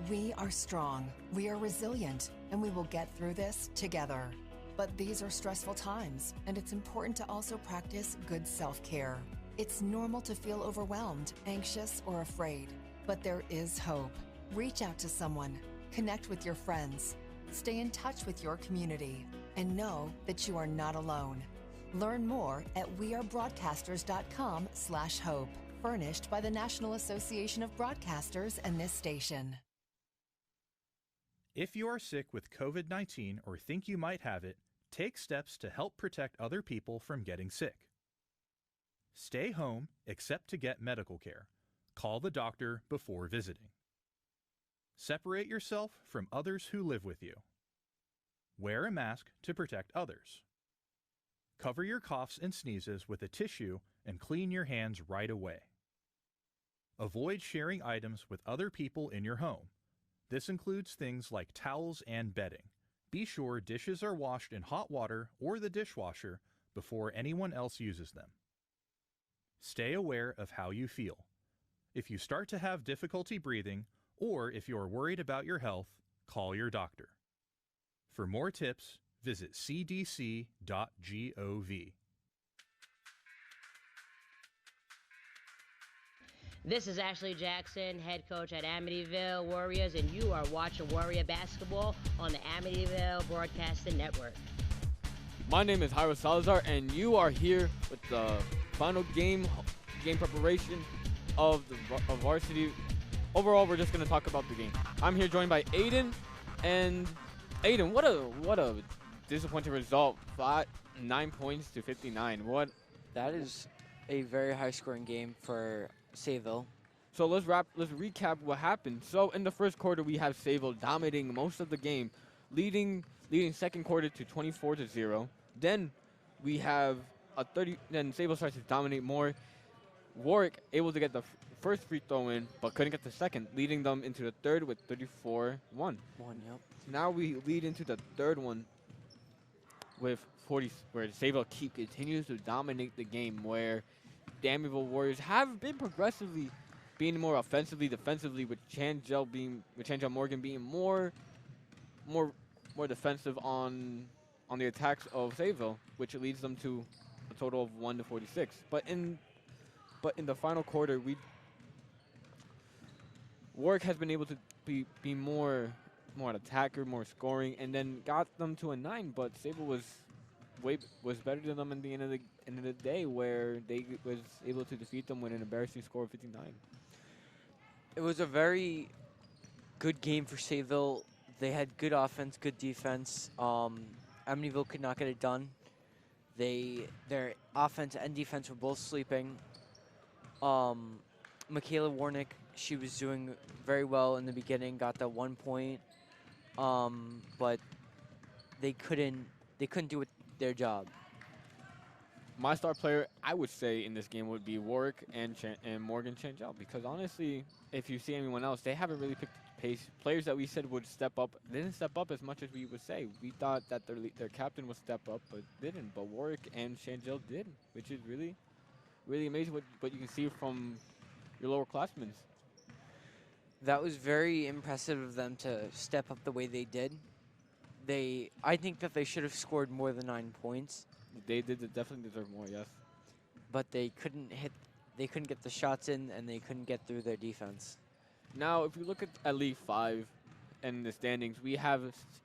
S12: We are strong, we are resilient, and we will get through this together. But these are stressful times, and it's important to also practice good self-care. It's normal to feel overwhelmed, anxious, or afraid, but there is hope. Reach out to someone, connect with your friends, stay in touch with your community, and know that you are not alone. Learn more at wearebroadcasters.com/hope, furnished by the National Association of Broadcasters and this station.
S11: If you are sick with COVID-19 or think you might have it, take steps to help protect other people from getting sick. Stay home except to get medical care. Call the doctor before visiting. Separate yourself from others who live with you. Wear a mask to protect others. Cover your coughs and sneezes with a tissue and clean your hands right away. Avoid sharing items with other people in your home. This includes things like towels and bedding. Be sure dishes are washed in hot water or the dishwasher before anyone else uses them. Stay aware of how you feel. If you start to have difficulty breathing, or if you are worried about your health, call your doctor. For more tips, visit cdc.gov.
S1: This is Ashley Jackson, head coach at Amityville Warriors, and you are watching Warrior Basketball on the Amityville Broadcasting Network.
S3: My name is Jairo Salazar, and you are here with the final game preparation of the varsity. Overall, we're just going to talk about the game. I'm here joined by Aiden, and Aiden, what a disappointing result. 9 points to 59.
S4: That is a very high-scoring game for Sayville.
S3: So let's recap what happened. So in the first quarter, we have Sayville dominating most of the game, leading second quarter to 24-0. Then we have then Sayville starts to dominate more. Warwick able to get the first free throw in, but couldn't get the second, leading them into the third with 34-1.
S4: Yep.
S3: Now we lead into the third one with where Sayville continues to dominate the game, where the Amityville Warriors have been progressively being more offensively, defensively, with Changel Morgan being more defensive on the attacks of Sayville, which leads them to a total of 1-46. But in the final quarter, Warwick has been able to be more an attacker, more scoring, and then got them to a 9. But Sayville was better than them in the end of the day, where they was able to defeat them with an embarrassing score of 59.
S4: It was a very good game for Sayville. They had good offense, good defense. Amityville could not get it done. Their offense and defense were both sleeping. Michaela Warnick, she was doing very well in the beginning, got that 1 point, but they couldn't do their job.
S3: My star player, I would say, in this game would be Warwick and Morgan Changel, because honestly, if you see anyone else, they haven't really picked pace. Players that we said would step up, they didn't step up as much as we would say. We thought that their captain would step up, but didn't. But Warwick and Changel did, which is really, really amazing what you can see from your lower classmen.
S4: That was very impressive of them to step up the way they did. I think that they should have scored more than 9 points.
S3: They definitely deserve more, yes.
S4: But they couldn't get the shots in, and they couldn't get through their defense.
S3: Now, if you look at League 5 and the standings, we have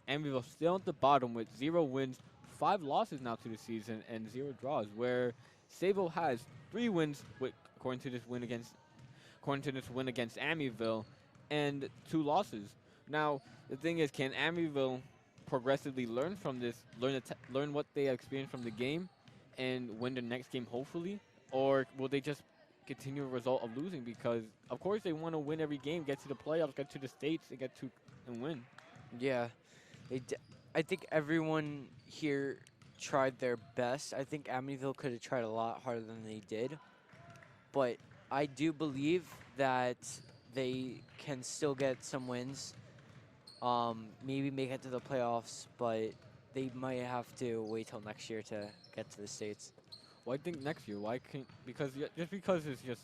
S3: Amityville still at the bottom with 0 wins, 5 losses now to the season, and 0 draws, where Sayville has 3 wins, according to this win against Amityville, and 2 losses. Now, the thing is, can Amityville progressively learn from this, learn what they experienced from the game, and win the next game, hopefully? Or will they just continue a result of losing? Because, of course, they want to win every game, get to the playoffs, get to the states, and win.
S4: Yeah. I think everyone here tried their best. I think Amityville could have tried a lot harder than they did. But I do believe that they can still get some wins. Maybe make it to the playoffs, but they might have to wait till next year to get to the states.
S3: Well, I think next year. Why can't? Because just because it's just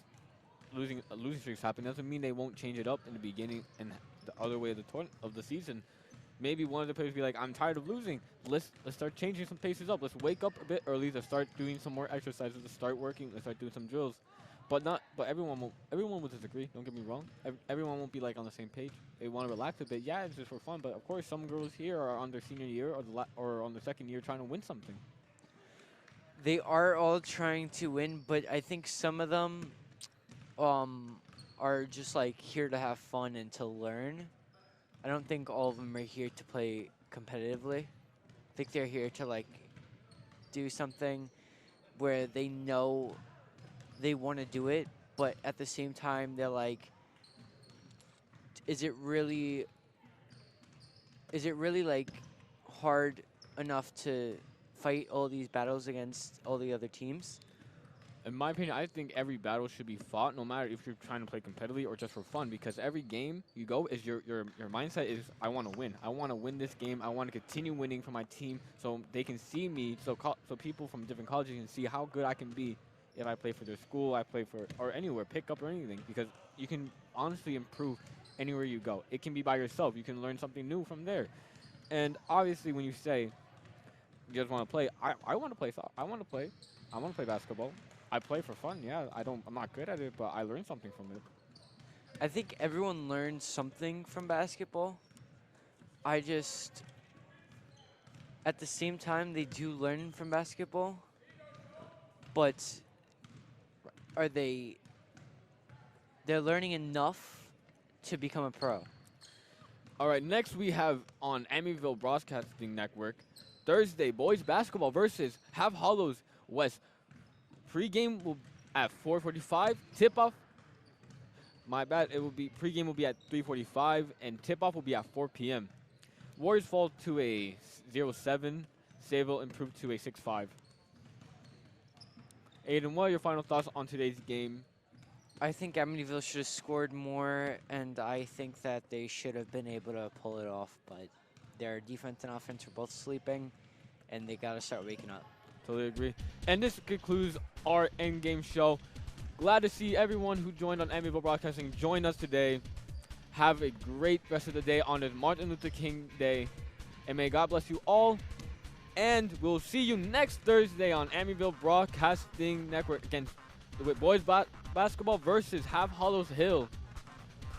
S3: losing streaks happen doesn't mean they won't change it up in the beginning and the other way of the season. Maybe one of the players be like, "I'm tired of losing. Let's start changing some paces up. Let's wake up a bit early. Let's start doing some more exercises. Let's start working. Let's start doing some drills." But everyone will disagree. Don't get me wrong. Everyone won't be like on the same page. They want to relax a bit. Yeah, it's just for fun. But of course, some girls here are on their senior year or on their second year trying to win something.
S4: They are all trying to win, but I think some of them are just like here to have fun and to learn. I don't think all of them are here to play competitively. I think they're here to like do something where they know they want to do it, but at the same time they're like, is it really like hard enough to fight all these battles against all the other teams?
S3: In my opinion, I think every battle should be fought, no matter if you're trying to play competitively or just for fun, because every game you go is your mindset is, I want to win. I want to win this game. I want to continue winning for my team so they can see me, so people from different colleges can see how good I can be if I play for their school, I play for, or anywhere, pick up or anything, because you can honestly improve anywhere you go. It can be by yourself. You can learn something new from there. And obviously when you say you just want to play, I want to play I want to play basketball. I play for fun, yeah. I'm not good at it, but I learned something from it.
S4: I think everyone learns something from basketball. At the same time, they do learn from basketball, but they're learning enough to become a pro.
S3: All right, next we have on Amityville Broadcasting Network, Thursday, boys basketball versus Have Hollows West. Pre-game will at 4:45. Tip-off, my bad, pre-game will be at 3:45, and tip-off will be at 4 p.m. Warriors fall to a 0-7. Sayville improved to a 6-5. Aiden, what are your final thoughts on today's game?
S4: I think Amityville should have scored more, and I think that they should have been able to pull it off, but their defense and offense were both sleeping, and they got to start waking up.
S3: Totally agree. And this concludes our endgame show. Glad to see everyone who joined on Amityville Broadcasting join us today. Have a great rest of the day on this Martin Luther King Day. And may God bless you all. And we'll see you next Thursday on Amityville Broadcasting Network against with boys basketball versus Half Hollows Hill.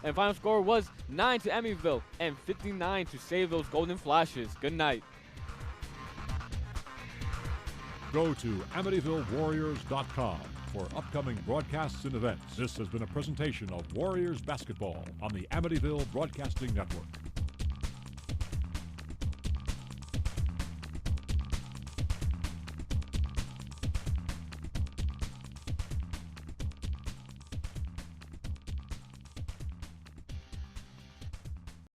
S3: And final score was 9 to Amityville and 59 to Sayville's Golden Flashes. Good night.
S2: Go to AmityvilleWarriors.com for upcoming broadcasts and events. This has been a presentation of Warriors Basketball on the Amityville Broadcasting Network.